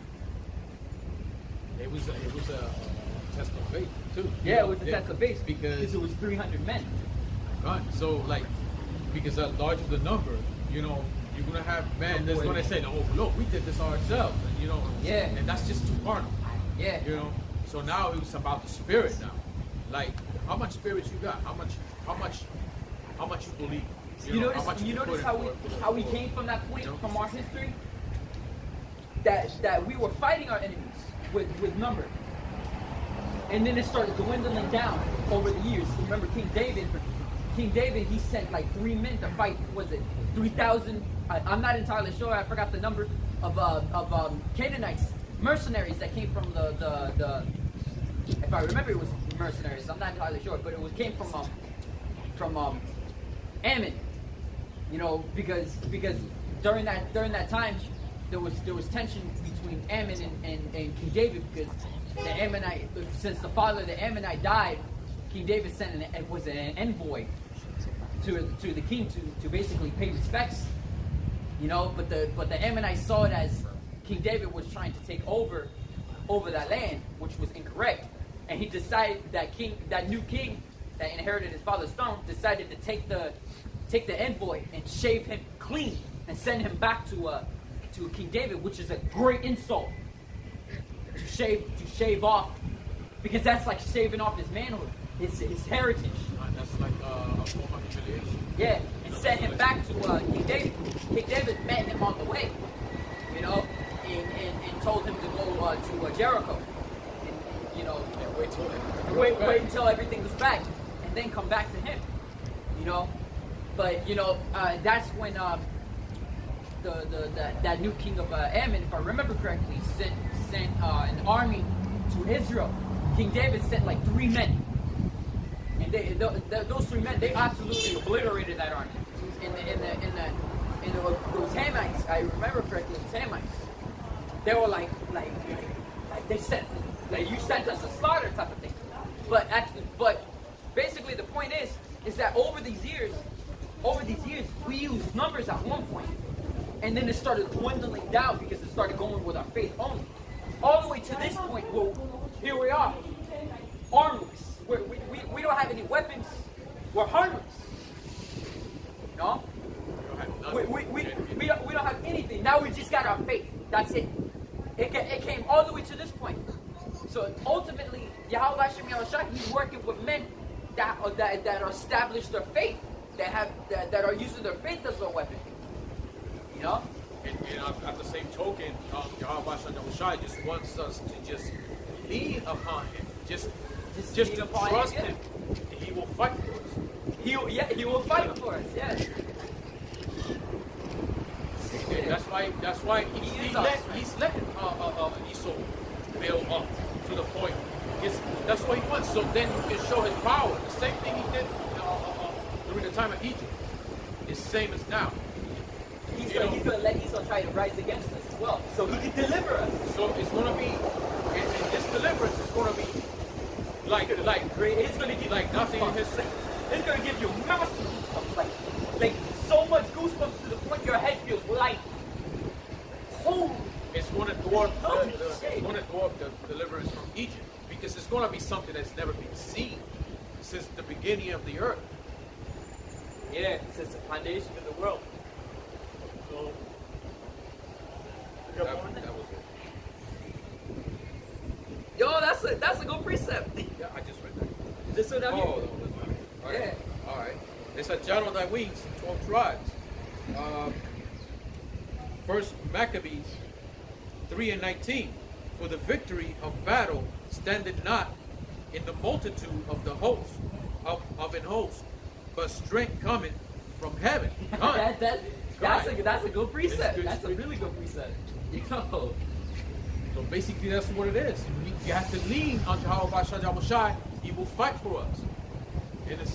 It was a test of faith too. Yeah, it was a test of faith because it was 300 men. Right. So because the larger the number, you're gonna have men that's gonna say, "Oh, look, we did this ourselves," and Yeah. and that's just too carnal. Yeah. So now it was about the spirit now. Like, how much spirit you got? How much you believe? You notice how we came from that point from our history? That we were fighting our enemies with number. And then it started dwindling down over the years. Remember King David, he sent like 3 men to fight, was it 3,000? I'm not entirely sure, I forgot the number of Canaanites, mercenaries that came from the if I remember it was mercenaries, I'm not entirely sure, but it came from Ammon. Because during that time there was tension between Ammon and King David, because the Ammonite, since the father of the Ammonite died, King David sent an envoy to the king to basically pay respects. But the Ammonites saw it as King David was trying to take over that land, which was incorrect, and he decided that new king that inherited his father's throne decided to take the envoy and shave him clean and send him back to King David, which is a great insult to shave off, because that's like shaving off his manhood, his heritage. That's like a form of humiliation. Yeah, and sent him back to King David. King David met him on the way, and told him to go to Jericho, and wait until everything was back, and then come back to him, But that's when that new king of Ammon, if I remember correctly, sent an army to Israel. King David sent like 3 men, and those 3 men, they absolutely obliterated that army. In those Hamites, I remember correctly, those Hamites, they were like they said, like, you sent us a slaughter type of thing. But basically the point is that over these years, we used numbers at one point, and then it started dwindling down because it started going with our faith only. All the way to this point, where here we are, armless. We don't have any weapons. We're harmless. No? We don't have anything. Now we just got our faith. That's it. It came all the way to this point. So ultimately, Yahawashi, he's working with men that are established their faith, that are using their faith as a weapon. And at the same token, Yahawashi just wants us to just lean upon him, just to trust him. He will fight for us. He will fight for us. Yes. why he's letting Esau build up to the point. That's what he wants. So then he can show his power. The same thing he did during the time of Egypt. It's the same as now. He's going to let Esau try to rise against us as well, so he can deliver us. So it's going to be, and this deliverance is going to be like great. It's going to give like nothing in his. It's going to give you massive goosebumps, like so much goosebumps to the point your head feels light. Holy! It's going to dwarf the deliverance from Egypt, because it's going to be something that's never been seen since the beginning of the earth. Yeah, since the foundation of the world. So, That was it. yo, that's a good precept. Yeah, I just read that. Is this what I mean? Oh, no, that's not it. All right. Yeah. All right. It's a general that wings, 12 tribes. First Maccabees 3:19. For the victory of battle standeth not in the multitude of the host of an host, but strength cometh from heaven. That's a good precept. Good That's a really good precept. Yo. So basically, that's what it is. You have to lean on Yahawashi. He will fight for us. And it's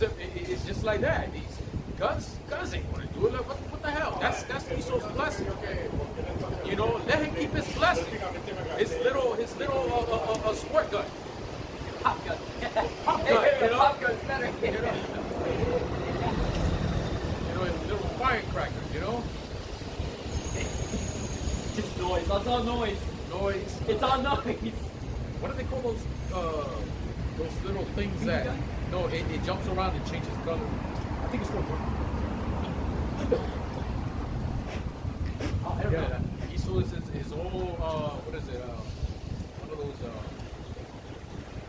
just like that. These guns ain't gonna do it. Like, what the hell? That's Esau's blessing. You know, let him keep his blessing. His little squirt gun. Pop gun. Pop gun, you know? Pop gun's better. You know, his little firecracker. You know, Just noise. It's all noise. noise. It's all noise. What do they call those little things that? No, it jumps around and changes color. I think it's called. Oh, I don't know. Esau is his whole what is it? One of those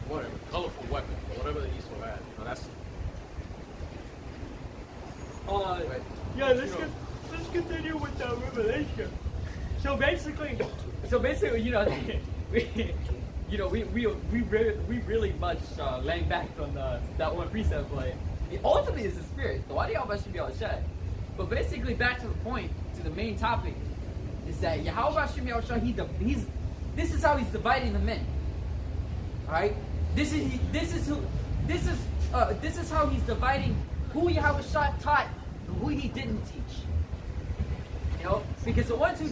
whatever colorful weapon or whatever that Esau had. You know, that's right. Yeah, let's continue with the revelation. So basically, you know, we really much laying back on that one precept, but ultimately is the spirit. The Yahawashi should be all shut. But basically, back to the point, to the main topic, is that Yahawashi this is how he's dividing the men. All right, this is how he's dividing who Yahawashi taught and who he didn't teach. You know, because the ones who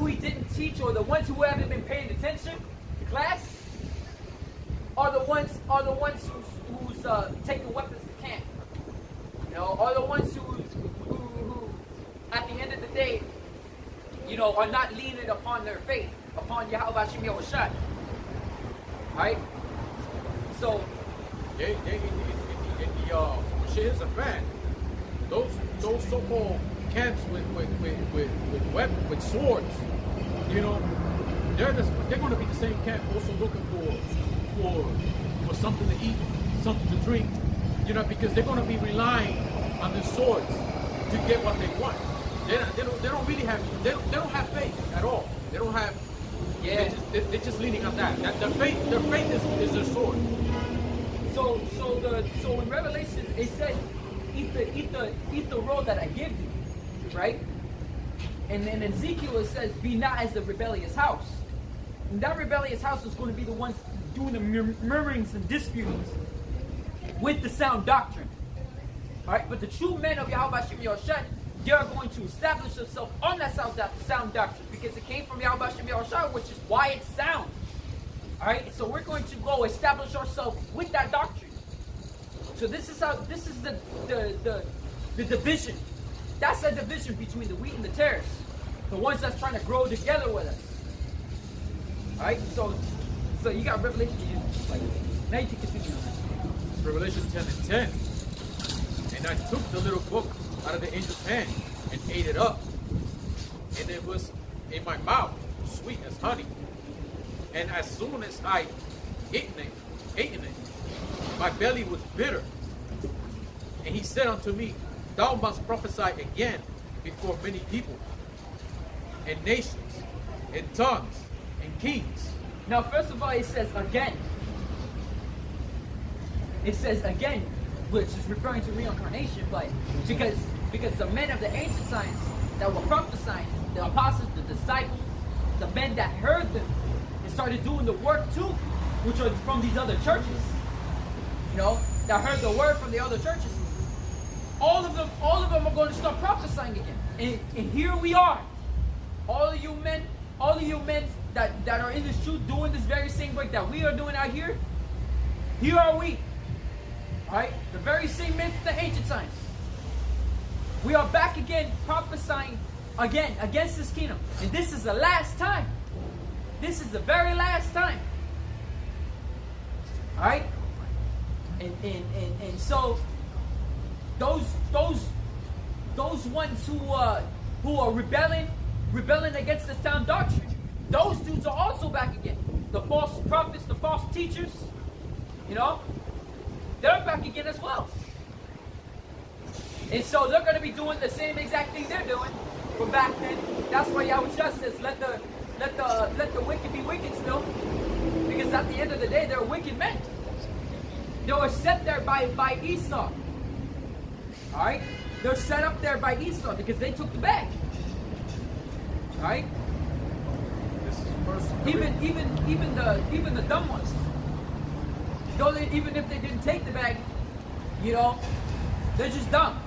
he didn't teach, or the ones who haven't been paying attention to class, are the ones who's taking weapons to camp. You know, are the ones who at the end of the day, you know, are not leaning upon their faith, upon Yahawashi Yahawashi. Right? So in the shit is a fan. Those so-called camps with swords, you know, they're going to be the same camp, also looking for something to eat, something to drink, you know, because they're going to be relying on the swords to get what they want. They don't really have they don't have faith at all. They don't have. yeah. They're just leaning on that. Their faith is their sword. So in Revelation it said, eat the roll that I give you, right? And then in Ezekiel it says, be not as the rebellious house. And that rebellious house is going to be the ones doing the murmurings and disputings with the sound doctrine. All right, but the true men of Yahawashi Yahawashi, they are going to establish themselves on that sound doctrine, because it came from Yahawashi Yahawashi, which is why it's sound. All right, so we're going to go establish ourselves with that doctrine. So this is the division. That's the division between the wheat and the tares, the ones that's trying to grow together with us. All right, so you got Revelation. Like, now you can continue on that. It's Revelation 10:10. And I took the little book out of the angel's hand and ate it up, and it was in my mouth, sweet as honey. And as soon as I ate it, my belly was bitter. And he said unto me, thou must prophesy again before many people, and nations, and tongues, and kings. Now, first of all, it says again. It says again. which is referring to reincarnation, but because the men of the ancient times that were prophesying, the apostles, the disciples, the men that heard them and started doing the work too, which are from these other churches, you know, that heard the word from the other churches, all of them are going to start prophesying again. And here we are, all of you men that are in this truth doing this very same work that we are doing out here. Here are we, all right? The very same men from the ancient times. We are back again, prophesying again against this kingdom, and this is the last time. This is the very last time. All right, and so those ones who are rebelling against the sound doctrine, those dudes are also back again. The false prophets, the false teachers, you know, they're back again as well. And so they're going to be doing the same exact thing they're doing from back then. That's why Yahawashi says, let the wicked be wicked still, because at the end of the day, they're wicked men. They were set there by Esau. All right, they're set up there by Esau because they took the bag. All right. This is first. Even the dumb ones. Though even if they didn't take the bag, you know, they're just dumb.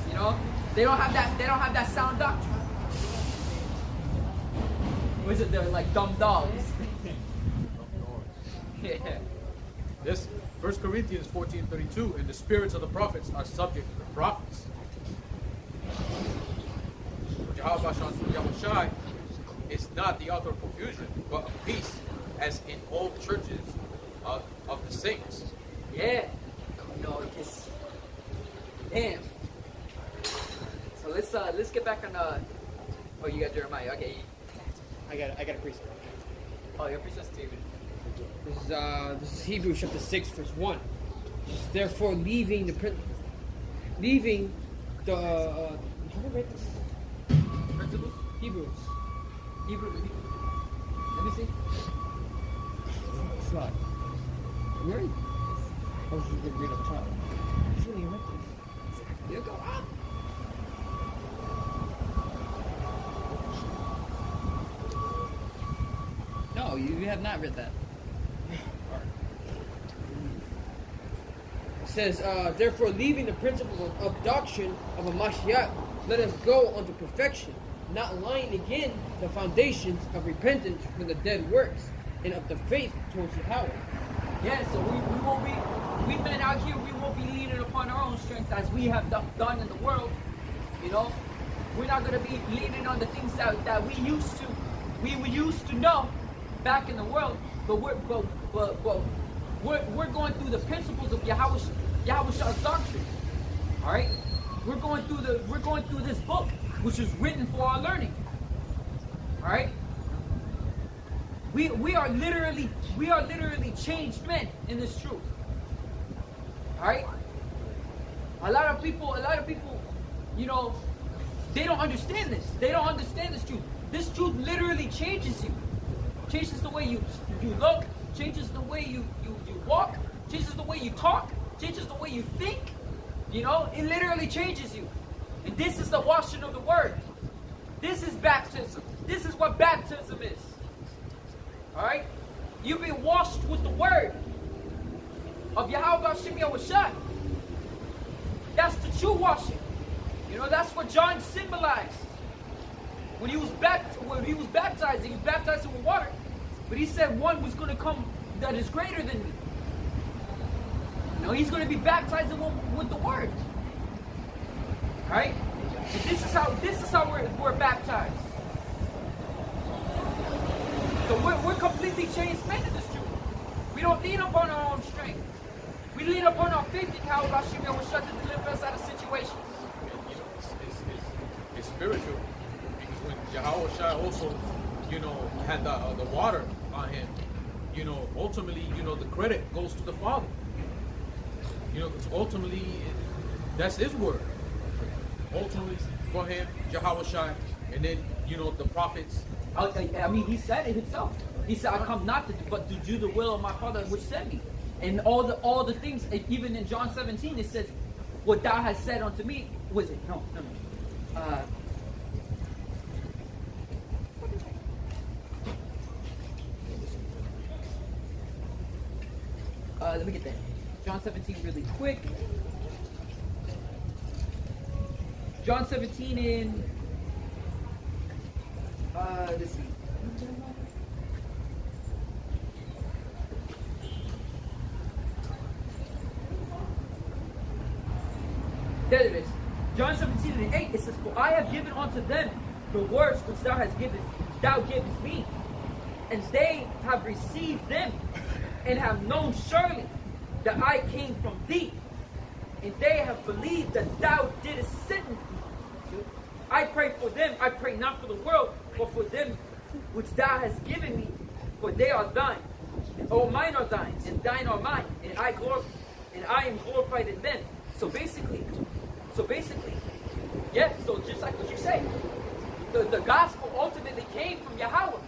You know, they don't have that sound doctrine. What is it? They're like dumb dogs. Yeah. This 1 Corinthians 14:32, and the spirits of the prophets are subject to the prophets. Yahawashi is not the author of confusion, but of peace, as in all churches of the saints. Yeah. No, it's damn. So let's get back on oh, you got Jeremiah. Okay. I got a precept. Oh, your precept, David. This is Hebrews chapter 6, verse 1. Therefore, leaving the how do I write this? Principles? Hebrews. Hebrew. Let me see. Slide. Mary? I was just going to read up top. It's really write this. You go up. No, you have not read that. It says, therefore, leaving the principle of doctrine of a Mashiach, let us go unto perfection, not lying again the foundations of repentance for the dead works, and of the faith towards Yahweh. Yeah, so we men out here, we won't be leaning upon our own strength as we have done in the world. You know, we're not going to be leaning on the things that we used to know back in the world, but we're going through the principles of Yahawashi's doctrine. All right, we're going through this book, which is written for our learning. All right, we are literally changed men in this truth. All right, a lot of people, you know, they don't understand this. They don't understand this truth. This truth literally changes you. Changes the way you look, changes the way you walk, changes the way you talk, changes the way you think. You know, it literally changes you. And this is the washing of the word. This is baptism. This is what baptism is. Alright? You've been washed with the word of Yahawashi. That's the true washing. You know, that's what John symbolized. When he was baptizing with water, but he said one was going to come that is greater than me. You know, he's going to be baptizing with the word. Right? And this is how we're baptized. So we're completely changed men in this truth. We don't lean upon our own strength. We lean upon our faith in how Yahawashi will shut to deliver us out of situations. You know, it's spiritual. When Yahawashi also, you know, had the water on him, you know, ultimately, you know, the credit goes to the Father. You know, because ultimately, that's His word. Ultimately, for him, Yahawashi, and then, you know, the prophets. I mean, he said it himself. He said, I come not to, but to do the will of my Father which sent me. And all the things, even in John 17, it says, what thou hast said unto me, was it? No. Let me get that. John 17 really quick. John 17 in, let's see. There it is. John 17 and 8, it says, for I have given unto them the words which thou givest me, and they have received them, and have known surely that I came from thee, and they have believed that thou didst send me. I pray for them, I pray not for the world, but for them which thou hast given me, for they are thine. And all mine are thine, and thine are mine, and I am glorified in them. So basically, yeah, so just like what you say, the gospel ultimately came from Yahweh.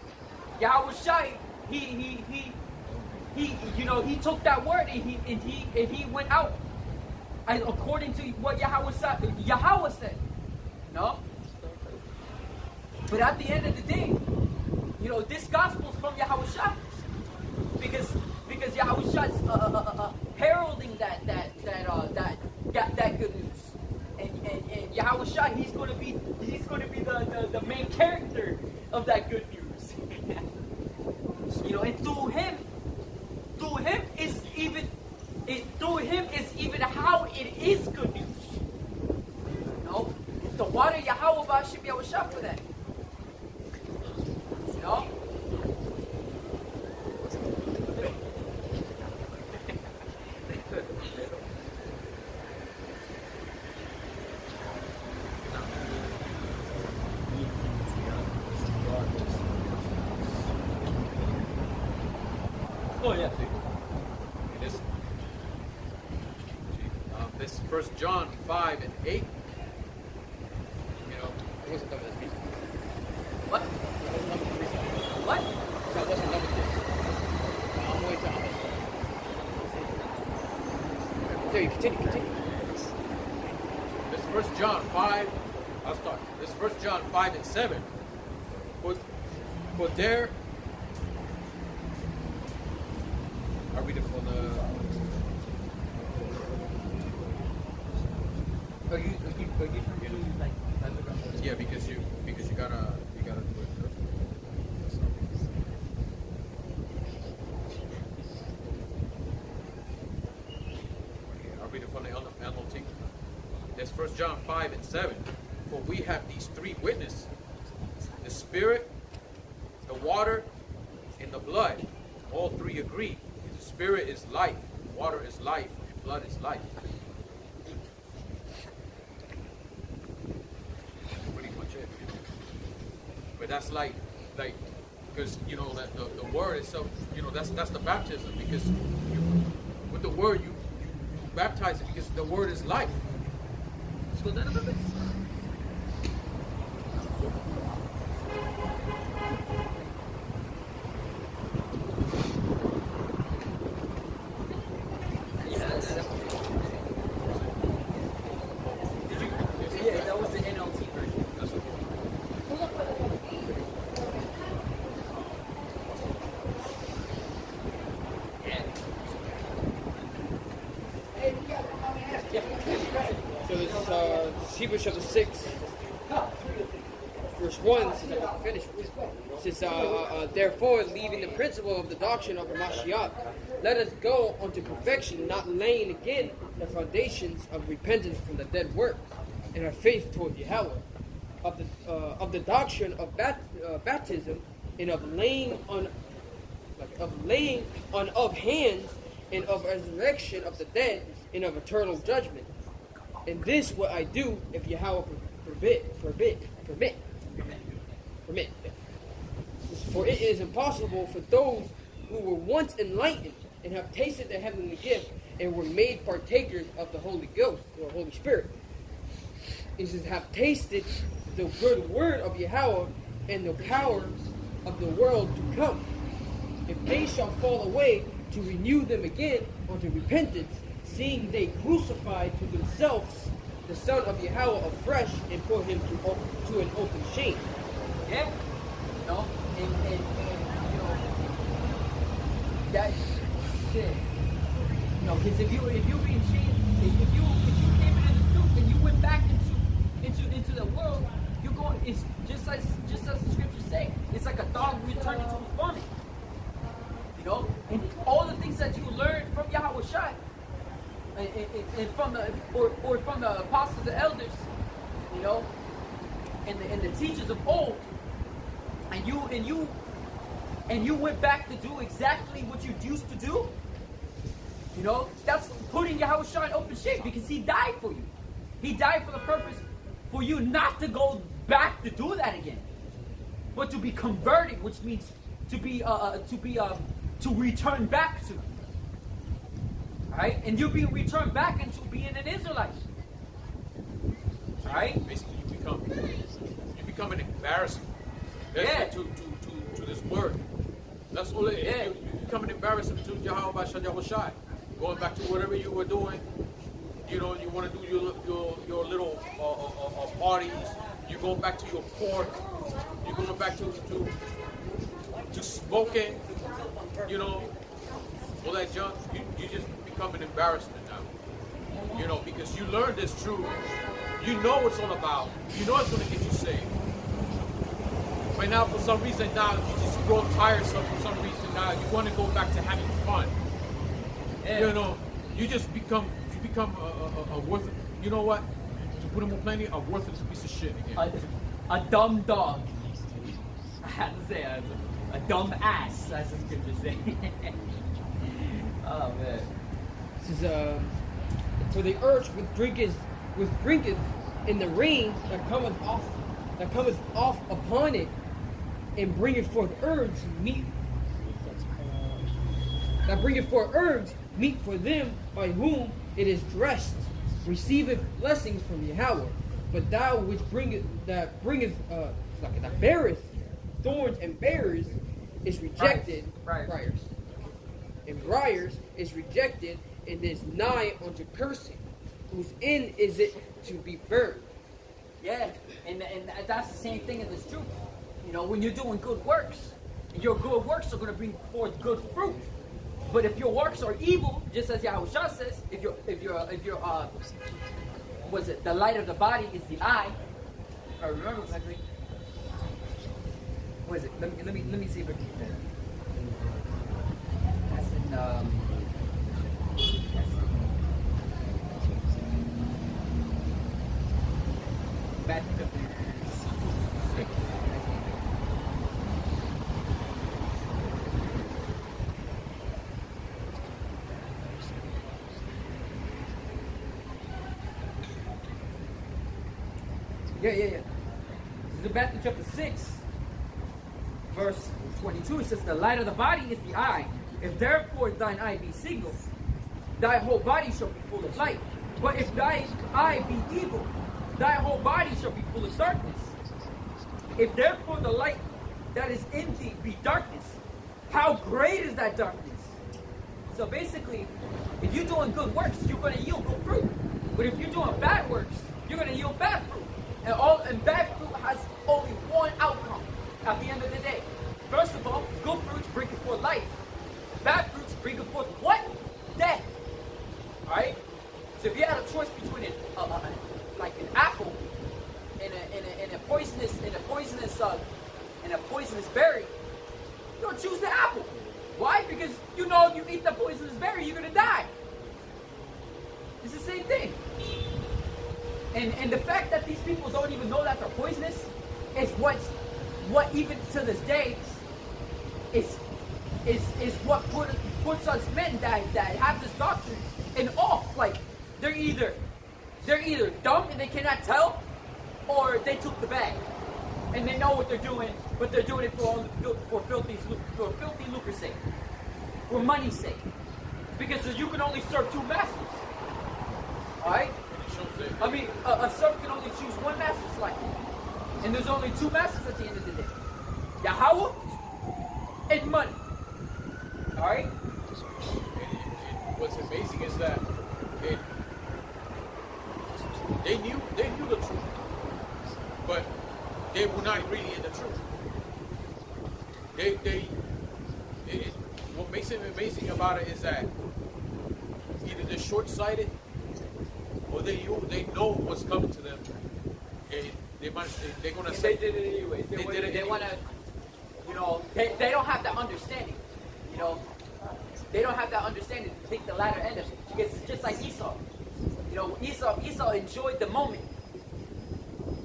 Yahawashi, he took that word and he went out according to what Yahweh said. No? But at the end of the day, this gospel is from Yahawashi. Because Yahawashi's heralding that good news. And Yahawashi, he's going to be the main character of that good news. And through him is even how it is good news. The water Yahweh Bashim Yahawashi for that. Oh yeah. It is. This 1 John 5 and 8. It wasn't done with this reason. What? It wasn't done with the reason. What? So it wasn't done with this. I'm waiting to there, you continue. This 1 John 5. I'll start. This 1 John 5 and 7. For there. Are we from the? Are you like? Yeah, because you gotta do it. Are we from the NLT? That's 1 John 5 and 7. For we have these three witnesses: the Spirit, the water, and the blood. All three agree. The Spirit is life, water is life, and blood is life. Pretty much it. But that's like because that the word itself, that's the baptism, because with the word you baptize it because the word is life. Slow down a little bit. Yeah, that was the NLT version. That's okay. So this is Hebrews chapter 6, verse 1, since I'm about to finish. It says, therefore, leaving the principle of the doctrine of the Mashiach, let us go unto perfection, not laying again the foundations of repentance from the dead works, and our faith toward Yahweh, of the doctrine of baptism, and of laying on of hands, and of resurrection of the dead, and of eternal judgment. And this what I do, if Yahweh permit. For it is impossible for those who were once enlightened and have tasted the heavenly gift and were made partakers of the Holy Ghost or Holy Spirit. It says, have tasted the good word of Yahweh and the power of the world to come. If they shall fall away, to renew them again unto repentance, seeing they crucified to themselves the Son of Yahweh afresh and put him to an open shame. Yeah. You know, and you know, that shit. You know, because if you're being changed, if you came into the truth and you went back into the world, you're going. It's just as the scriptures say. It's like a dog returning to his vomit. You know, and all the things that you learned from Yahawashi, and from the or from the apostles and elders, you know, and the teachers of old, and you went back to do exactly what you used to do. You know, that's putting Yahawashi in open shame, because he died for you. He died for the purpose for you not to go back to do that again, but to be converted, which means to return back to. Alright? And you're being returned back into being an Israelite. Alright? Basically, you become an embarrassment. That's to this word. That's all it is. Yeah. You become an embarrassment to Yahawashi. Going back to whatever you were doing, you know, you want to do your little parties. You're going back to your pork. You're going back to smoking. You know, all that junk. You just become an embarrassment now. You know, because you learned this truth. You know what it's all about. You know it's going to get you saved. But now, for some reason, now you just grow tiresome. For some reason, now you want to go back to having fun. Yeah. You know, you become a worthless. You know what? To put it more plainly, a worthless piece of shit again. A dumb dog. I had to say it. A dumb ass, as the scripture say. Oh man. This is for the earth drinketh in the rain that cometh off upon it, and bringeth forth herbs meat. That bringeth forth herbs meat for them by whom it is dressed, receiveth blessings from Yahweh. But thou which that beareth thorns and bears is rejected. Briars. And briars is rejected, and is nigh unto cursing, whose end is it to be burned. Yeah, and that's the same thing in this truth. You know, when you're doing good works, your good works are going to bring forth good fruit. But if your works are evil, just as Yahawashi says, if your was it the light of the body is the eye? If I remember correctly. What is it? Let me see if I can get that. That's in Matthew. Yeah. This is Matthew chapter 6, verse 22. It says, the light of the body is the eye. If therefore thine eye be single, thy whole body shall be full of light. But if thy eye be evil, thy whole body shall be full of darkness. If therefore the light that is in thee be darkness, how great is that darkness? So basically, if you're doing good works, you're going to yield good fruit. But if you're doing bad works, you're going to yield bad fruit. And bad fruit has only one outcome at the end of the day. First of all, good fruits bring forth life. Bad fruits bring forth what? Death. Alright? So if you had a choice between like an apple and a poisonous berry, you're gonna choose the apple. Why? Because you know if you eat the poisonous berry, you're gonna die. It's the same thing. And the fact that these people don't even know that they're poisonous is what even to this day is what puts us men that have this doctrine in awe. Like they're either dumb and they cannot tell, or they took the bag and they know what they're doing, but they're doing it for filthy lucre's sake, for money's sake, because you can only serve two masters. All right. I mean, a servant can only choose one master's life. And there's only two masters at the end of the day. Yahweh and money. Alright? what's amazing is that it, they knew the truth, but they were not really in the truth. What makes it amazing about it is that either they're short-sighted or they know what's coming to them, and they're gonna And say they did it anyway. They want to, they don't have that understanding. They don't have that understanding to take the latter end of it. Because it's just like Esau. Esau enjoyed the moment,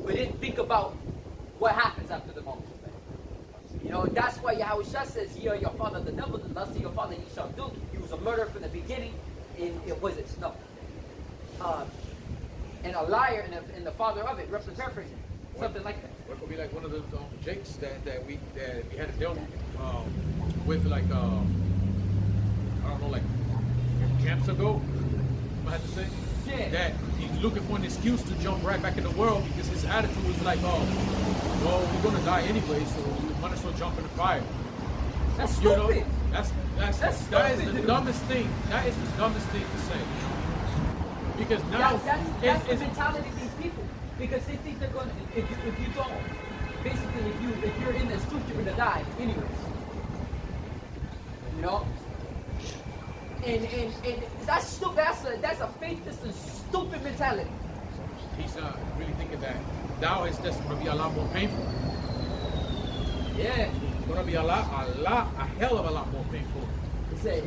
but didn't think about what happens after the moment. That's why Yahawashi says, "Ye are your father the devil, the lust of your father ye shall do." He was a murderer from the beginning, and and a liar and the father of it. Roughly paraphrasing, something like that. What could be like one of those jakes that we had to deal with, like I don't know, like camps ago, I had to say. Yeah. That he's looking for an excuse to jump right back in the world because his attitude was like, oh, well, we're gonna die anyway, so we might as well jump in the fire. That's stupid. That is the dumbest thing. That is the dumbest thing to say. Because now that's the mentality of these people. Because they think they're gonna if you don't, basically if you're in this truth, you're gonna die anyways. And that's stupid. That's a faithless and stupid mentality. He's not really thinking that now is just going to be a lot more painful. Yeah. It's going to be a hell of a lot more painful. It says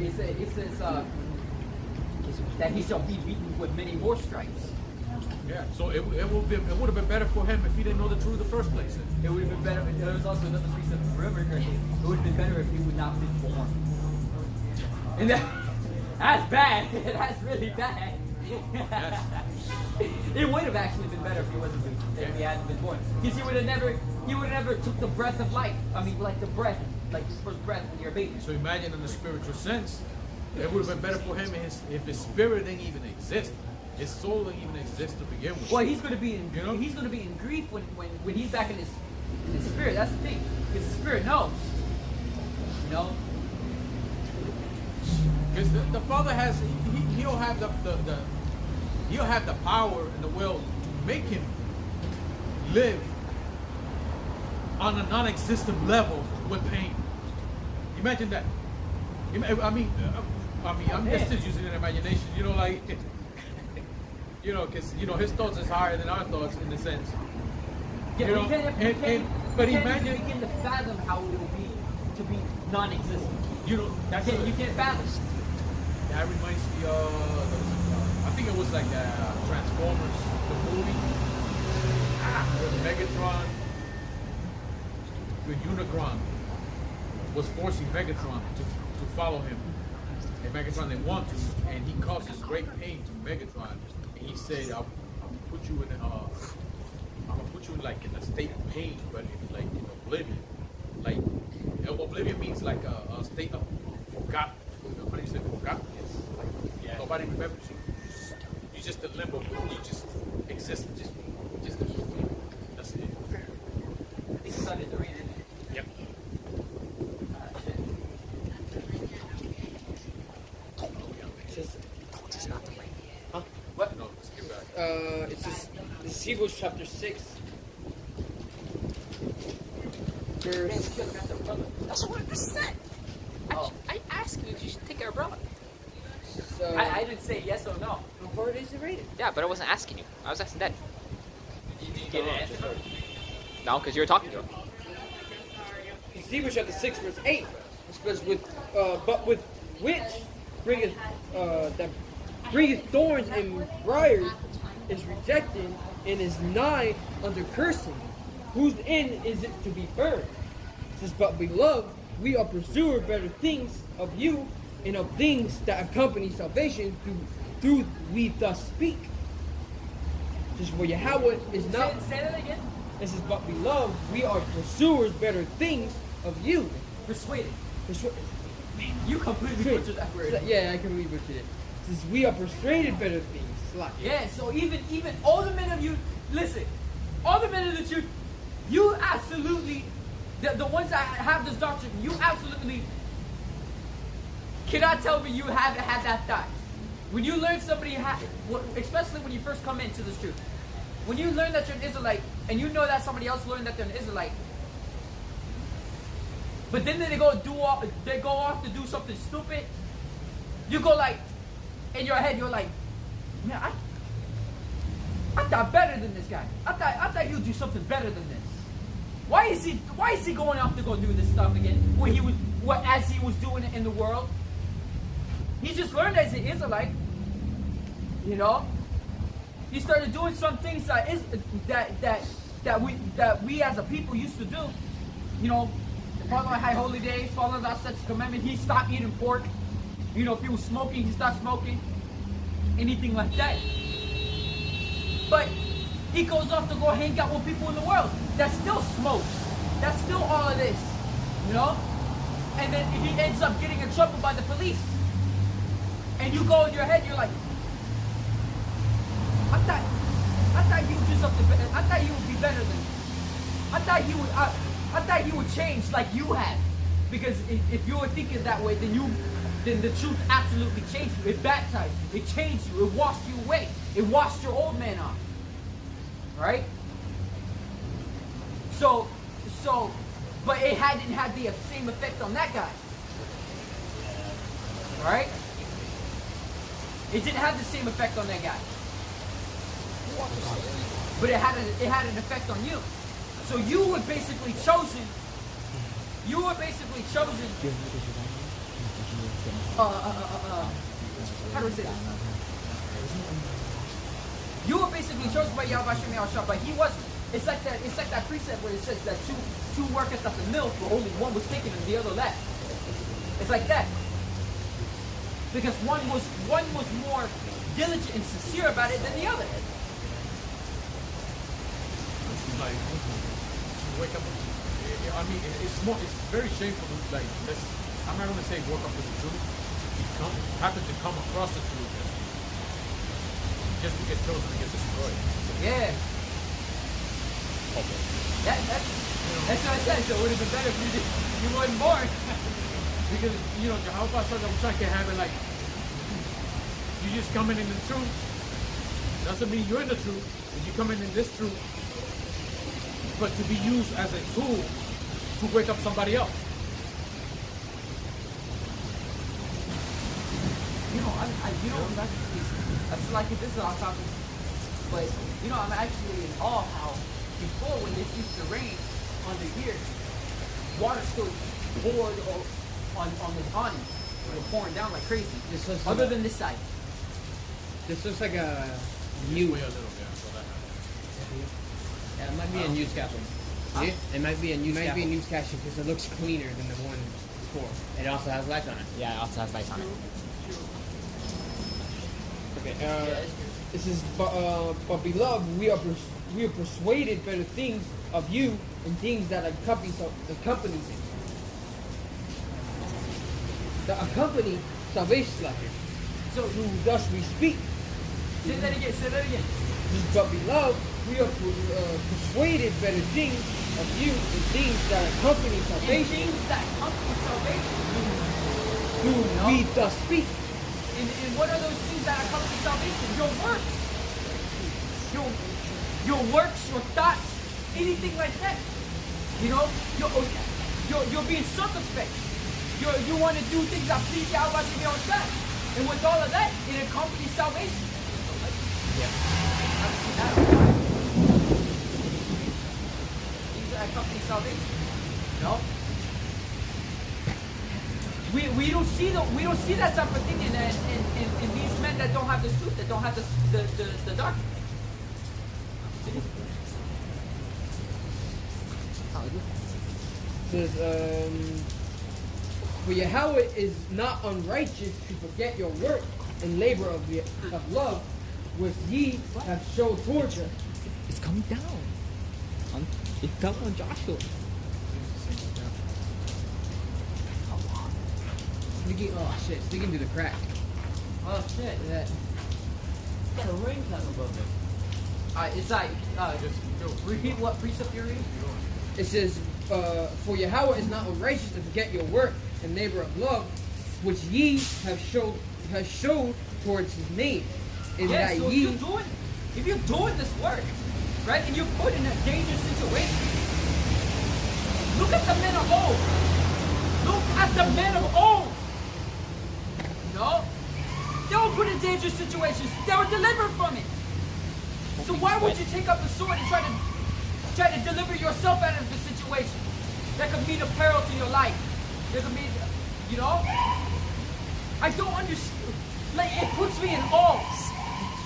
that he shall be beaten with many more stripes. Yeah. So it would have been better for him if he didn't know the truth in the first place. It would have been better. There was also another precept of river. It would have been better if he would not been born. And that's bad. That's really bad. It would have actually been better if he wasn't if he hadn't been born. Because he would have never took the breath of life. I mean, like the breath, like his first breath when you're a baby. So imagine in the spiritual sense, it would have been better for him if his spirit didn't even exist. His soul didn't even exist to begin with. Well, he's going to be in he's going to be in grief when he's back in his spirit. That's the thing, because the spirit knows. Because the Father has, he'll have he'll have the power and the will to make him live on a non-existent level with pain. Imagine that. I mean, I'm just using an imagination. Because his thoughts is higher than our thoughts in the sense. Yeah, but you imagine can't begin to fathom how it will be to be non-existent. You can't fathom. That reminds me of, I think it was like Transformers, the movie, where Megatron, the Unicron, was forcing Megatron to follow him. And Megatron didn't want to, and he causes great pain to Megatron. And he said, I'm gonna put you in like in a state of pain, but in like in oblivion. Like oblivion means like a state of forgot. How do you say forgottenness? Like nobody remembers you. You just a limbo. You just exist. Just that's it. I think it's started to read it. Yep. Huh? What? No, skip back. It's Hebrews chapter 6. Verse. That's 100%. I asked you if you should take our brother. So, I didn't say yes or no. how hard is it rated? Yeah, but I wasn't asking you. I was asking Daddy. Did you get an answer? No, because you were talking to him. It's Hebrews chapter 6, verse 8. It says, but with which bringeth thorns and briars is rejected and is nigh unto cursing, whose end is it to be burned. It says, but beloved, we are pursuer better things of you and of things that accompany salvation through we thus speak. This is where Yahweh is not. Say that again. It says, but beloved, we are pursuers better things of you. Persuaded. Man, You completely butchered that word. yeah, I can believe what you did. It says, we are persuaded better things. Like, Yeah, so even all the men of you, listen, all the men of the truth, you absolutely, the ones that have this doctrine, you absolutely cannot tell me you haven't had that thought. When you learn especially when you first come into this truth, when you learn that you're an Israelite and you know that somebody else learned that they're an Israelite, but then they go off to do something stupid, you go like, in your head, you're like, man, I thought better than this guy. I thought you'd do something better than this. Why is he going off to go do this stuff again as he was doing it in the world? He just learned as an Israelite, you know. He started doing some things that we as a people used to do, you know, following high holy days, following that such commandment. He stopped eating pork. You know, if he was smoking, he stopped smoking. Anything like that. But he goes off to go hang out with people in the world that still smokes. That's still all of this, you know. And then he ends up getting in trouble by the police. And you go in your head, you're like, I thought you would do something better. I thought you would be better than me. I thought you would change like you have. Because if you were thinking that way, then the truth absolutely changed you. It baptized you. It changed you. It washed you away. It washed your old man off. Right? So, but it hadn't had the same effect on that guy. Right? It didn't have the same effect on that guy. But it had an effect on you. So you were basically chosen. How do I say this? You were basically chosen by Yahawashi, but he wasn't. It's like that precept where it says that two workers at the mill, but only one was taken and the other left. It's like that. Because one was more diligent and sincere about it than the other. Like, to wake up. I mean, it's very shameful to, like, I'm not going to say work up to the truth. Happen to come across the truth just to get chosen to get destroyed. Yeah. Okay. That's what I said. So it would have been better if you wasn't born. Because, you know, Yahawashi, I'm trying to have it like, you just coming in the truth. Doesn't mean you're in the truth. But you coming in this truth, but to be used as a tool to wake up somebody else. You know, that's like this is our topic. But you know, I'm actually in awe how before when this used to rain under here, water still poured on the awning. It was pouring down like crazy. Other than this side. This looks like a New new. way a little bit. So that happens. Yeah, it might be a new scaffold. Huh? It might be a new scaffold because it looks cleaner than the one before. It also has lights on it. Yeah, it also has lights on it. Okay. This is but beloved, we are persuaded better things of you and things that accompany it. That accompany salvation, so who thus we speak. Say that again. But beloved, we are persuaded better things of you and things that accompany salvation. Who we thus speak. And what are those things that accompany salvation? Your works. Your works, your thoughts, anything like that. You know, you're being circumspect. You want to do things that please Yahawashi on track. And with all of that, it accompanies salvation. Yeah. Things that accompany salvation. No. We don't see that type of thing in these men that don't have the truth, that don't have the doctrine. Says, for Yahweh is not unrighteous to forget your work and labor of love, which ye have shown towards us. It's coming down. It fell on Joshua. Sticking to the crack. Oh shit. That. Got a ring coming above it. It's like repeat what precept you're reading. It says, for Yahweh is not unrighteous to forget your work and labor of love, which ye have showed towards his name, and Yeah, that so ye if you're doing this work, right, and you're put in a dangerous situation, look at the men of old. Look at the men of old. You know? They were put in dangerous situations. They were delivered from it. So why would you take up the sword and try to deliver yourself out of the situation? That could mean a peril to your life. That could mean, you know? I don't understand. Like, it puts me in awe.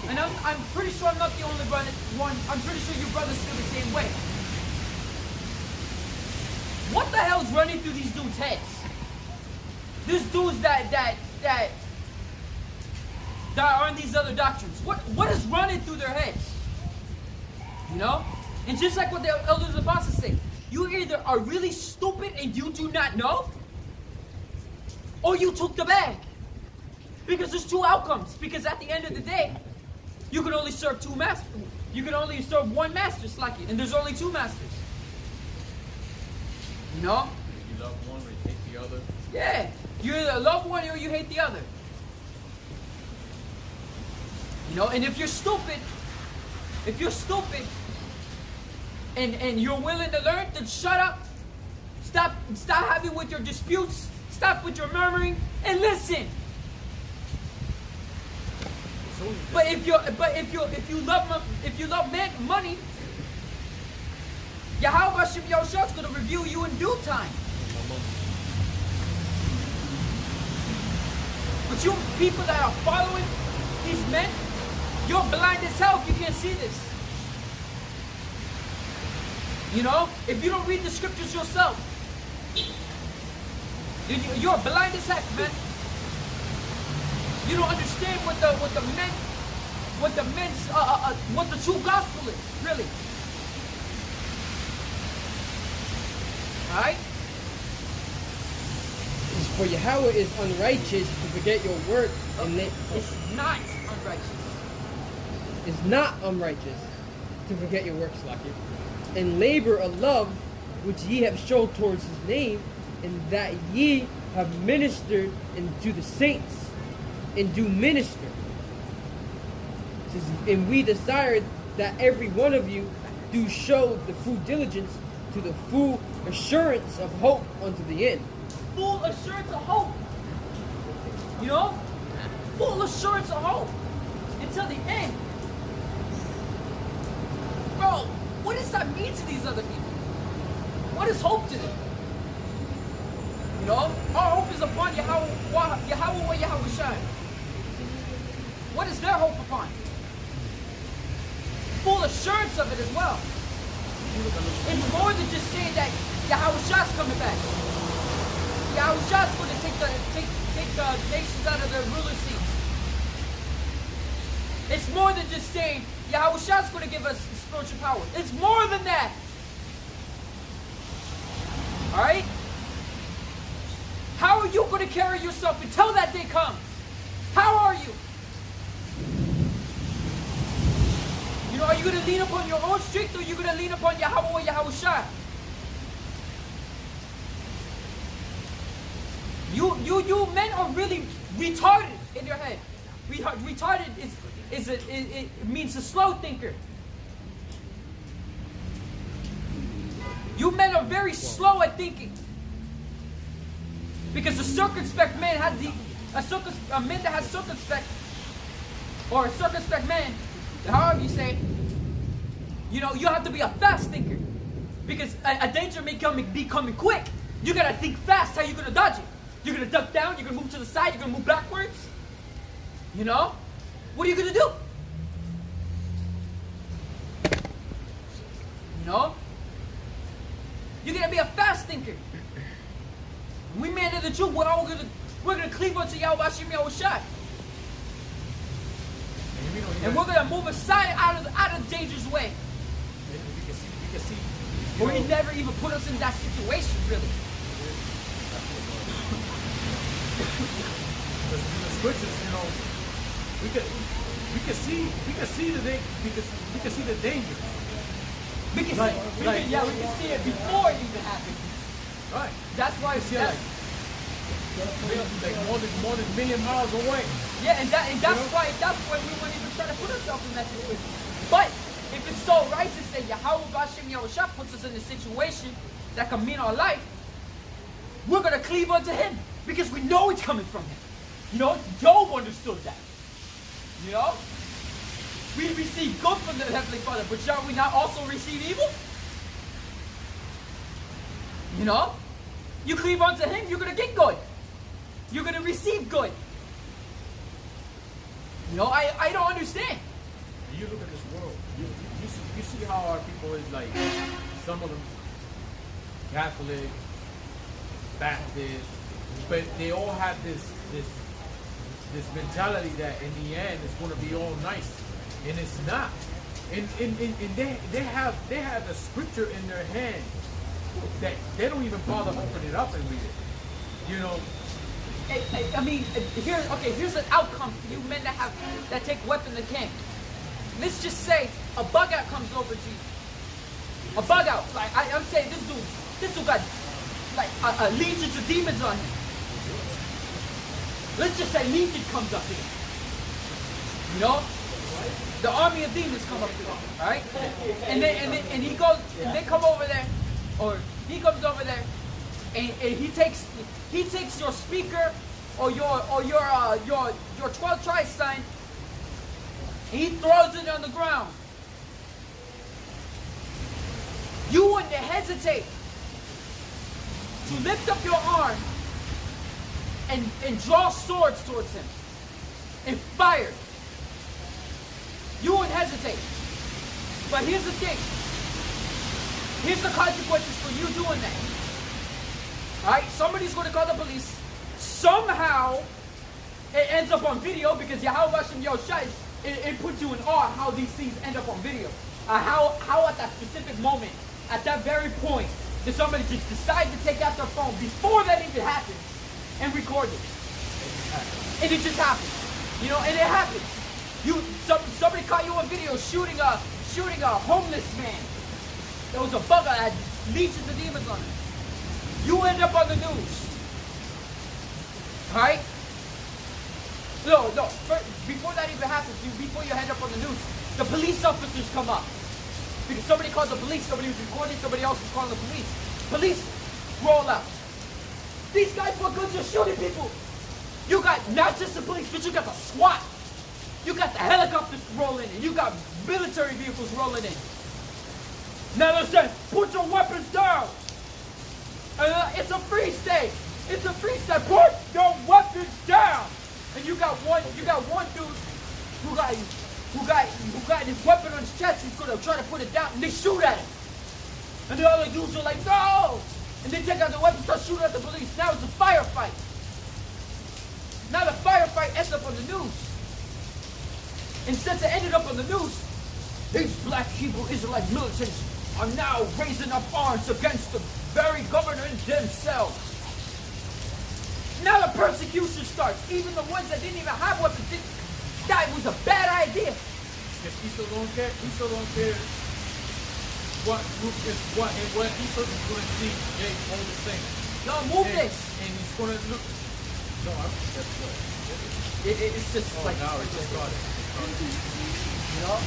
And I'm pretty sure I'm not the only one. I'm pretty sure your brothers feel the same way. What the hell's running through these dudes' heads? These dudes that are on these other doctrines. What is running through their heads? You know? And just like what the elders and apostles say, you either are really stupid and you do not know, or you took the bag. Because there's two outcomes. Because at the end of the day, you can only serve two masters. You can only serve one master, Slacky, and there's only two masters. You know? You love one or you hate the other. Yeah. You either love one or you hate the other. You know, and if you're stupid, and you're willing to learn, then shut up. Stop having with your disputes. Stop with your murmuring and listen. But if you love money, Yahawashi is going to review you in due time. But you people that are following these men, you're blind as hell if you can't see this. You know, if you don't read the scriptures yourself, you're blind as heck, man. You don't understand what the true gospel is, really. All right. For Yahweh is unrighteous to forget your work, and It's not unrighteous. is not unrighteous to forget your works, Lucky, and labor of love which ye have showed towards his name, and that ye have ministered unto the saints, and do minister. It says, and we desire that every one of you do show the full diligence to the full assurance of hope unto the end. Full assurance of hope. You know? Full assurance of hope. Until the end. Bro, what does that mean to these other people? What is hope to them? You know? Our hope is upon Yahawashi. What is their hope upon? Full assurance of it as well. It's more than just saying that Yahawashi's coming back. Yahawashi's going to take the nations out of their ruler seats. It's more than just saying Yahawashi's going to give us spiritual power. It's more than that. Alright? How are you going to carry yourself until that day comes? How are you? You know, are you going to lean upon your own strength, or are you going to lean upon Yahweh or Yahawashi? You men are really retarded in your head. Retarded it means a slow thinker. You men are very slow at thinking. Because a circumspect man has a man that has circumspect, or a circumspect man, however you say it, you know, you have to be a fast thinker. Because a danger may be coming quick. You gotta think fast how you're gonna dodge it. You're gonna duck down, you're gonna move to the side, you're gonna move backwards. You know? What are you gonna do? You know? You're gonna be a fast thinker. We men of the truth, we're gonna cleave unto Yahawashi Yahawashi. And we're gonna move aside out of the dangerous way. You can see. Or he never even put us in that situation, really. Because in the scriptures, you know, we can see the danger. We can Like- see it before it even happened. Right. That's why You see, that's, like more than a million miles away. Yeah, and that's why we wouldn't even try to put ourselves in that situation. But if it's so righteous that Yahawashi puts us in a situation that can mean our life, we're gonna cleave unto him because we know it's coming from him. You know, Job understood that. You know? We receive good from the Heavenly Father, but shall we not also receive evil? You know? You cleave unto him, you're gonna get good. You're gonna receive good. You know, I don't understand. You look at this world. You see how our people is like. Some of them Catholic, Baptist, but they all have this mentality that in the end it's going to be all nice, and it's not. And they have a scripture in their hand that they don't even bother opening it up and read it. You know. I mean, here's an outcome for you men that take weapons to camp. Let's just say a bug out comes over to you. A bug out. Like I'm saying, this dude got like a legion of demons on him. Let's just say legion comes up here. You know, the army of demons come up here. All right, and he goes, and they come over there, or he comes over there, and he takes your speaker or your 12 tribe sign, and he throws it on the ground. You wouldn't hesitate to lift up your arm and draw swords towards him and fire. You wouldn't hesitate. But here's the thing. Here's the consequences for you doing that. Alright, somebody's going to call the police. Somehow, it ends up on video because Yahawashi Yahawashi, it puts you in awe how these things end up on video. How at that specific moment, at that very point, did somebody just decide to take out their phone before that even happens and record it. And it just happens. You know, and it happens. Somebody caught you on video shooting a homeless man. There was a bugger that had legions of demons on it. You end up on the news. Alright? No. Before that even happens, before you end up on the news, the police officers come up. Because somebody called the police, somebody was recording, somebody else was calling the police. Police roll out. These guys with guns are shooting people. You got not just the police, but you got the SWAT. You got the helicopters rolling in. You got military vehicles rolling in. Now they're saying, put your weapons down. It's a free state. It's a free state. Put your weapons down. And you got one dude who got his weapon on his chest. He's gonna try to put it down, and they shoot at him. And the other dudes are like, no! And they take out the weapon, start shooting at the police. Now it's a firefight. Now the firefight ends up on the news. And since it ended up on the news, these black Hebrew Israelite militants are now raising up arms against the very government themselves. Now the persecution starts. Even the ones that didn't even have weapons, that was a bad idea. If he still don't care what group is what, and what he's going to see, they all the same. No, move this. And he's going to look. No, that's good. It's just Oh, like, now it just got it. you know?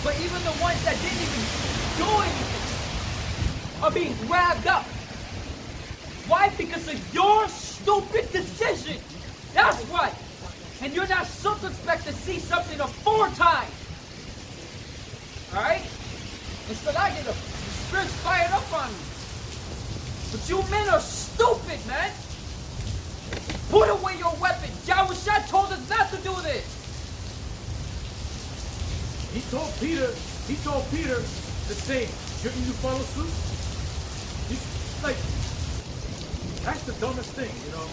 But even the ones that didn't even do anything are being grabbed up. Why? Because of your stupid decision. That's why. And you're not circumspect to see something of 4 times. Alright? And so I get the spirit's fired up on me. But you men are stupid, man. Put away your weapon. Yahawashi told us not to do this. He told Peter the same. Shouldn't you follow suit? Like, that's the dumbest thing, you know.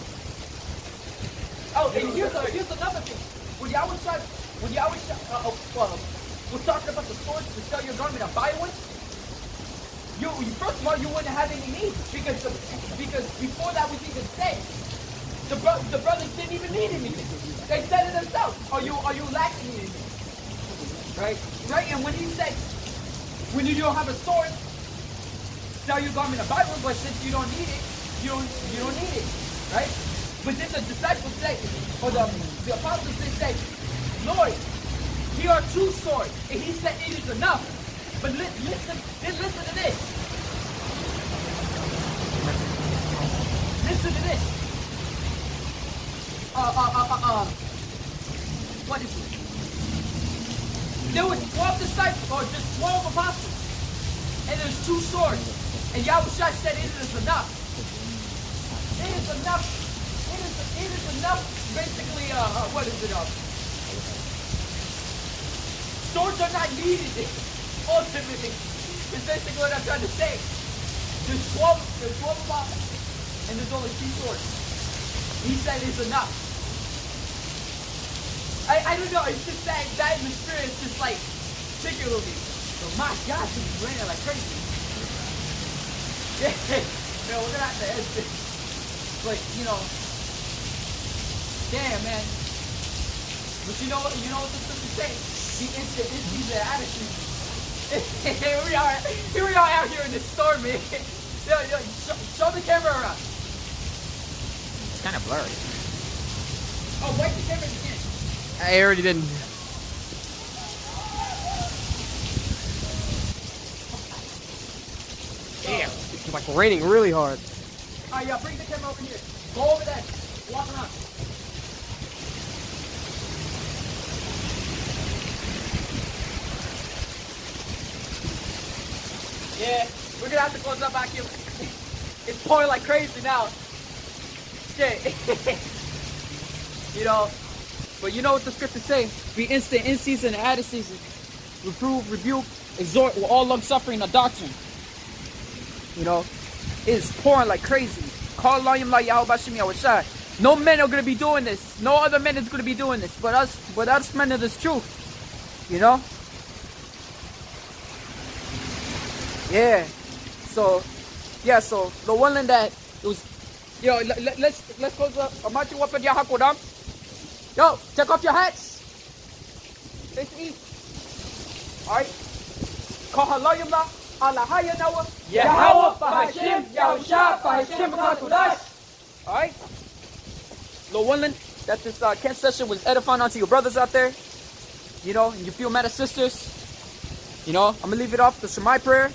Oh, and here's another thing. When Yahawashi was talking about the swords to sell your garment and buy one, you first of all, you wouldn't have any need because before that was even said, the brothers didn't even need anything. They said it themselves. Are you lacking anything? Right? And when he said, when you don't have a sword, sell your garment of Bible, but since you don't need it, you don't need it, right? But then the disciples say, or the apostles say, Lord, here are 2 swords, and he said it is enough. But listen to this. Listen to this. What is it? There was 12 disciples, or just 12 apostles, and there's 2 swords. And Yahawashi said it is enough. It is enough. It is enough. Basically, what is it? Swords are not needed. Ultimately, it's basically what I'm trying to say. There's 12 apostles, and there's only 2 swords. He said it's enough. I don't know, it's just that in the spirit, it's just like, particularly. But my gosh, it's raining like crazy. Yeah, man, we're gonna have to end this. But, you know, damn, man. But you know what the scripture say? The instant in season attitude. Here we are out here in the storm, man. Yo, show the camera around. It's kind of blurry. Oh, wipe the camera again. I already didn't. Damn, it's like raining really hard. Alright, yeah, bring the camera over here. Go over there. Walk around. Yeah, we're gonna have to close up back here. It's pouring like crazy now. Shit. You know, but you know what the scriptures say? Be instant in season and out of season. Reprove, rebuke, exhort with all long suffering and doctrine. You know, it's pouring like crazy. Call on him like Yahawashi. No men are gonna be doing this. No other men is gonna be doing this. But us men of this truth. You know? Yeah. So the one that was, let's close up. Amachi wapad yahakodam. Yo, take off your hats. Face east. Alright. Kahalayimla, Alahaya Nawa, Yahweh, Bahashim, Yahusha, Bahashim, Bakakudash. Alright. Lowland, that this camp session was edifying onto your brothers out there. You know, and you feel mad at sisters. You know, I'm gonna leave it off the Shemai prayer.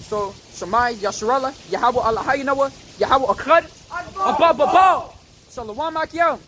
So, Shemai, Yasharallah, Yahweh, Alahaya Nawa, Yahweh Akkad, Abba, Shalom, Akiyah.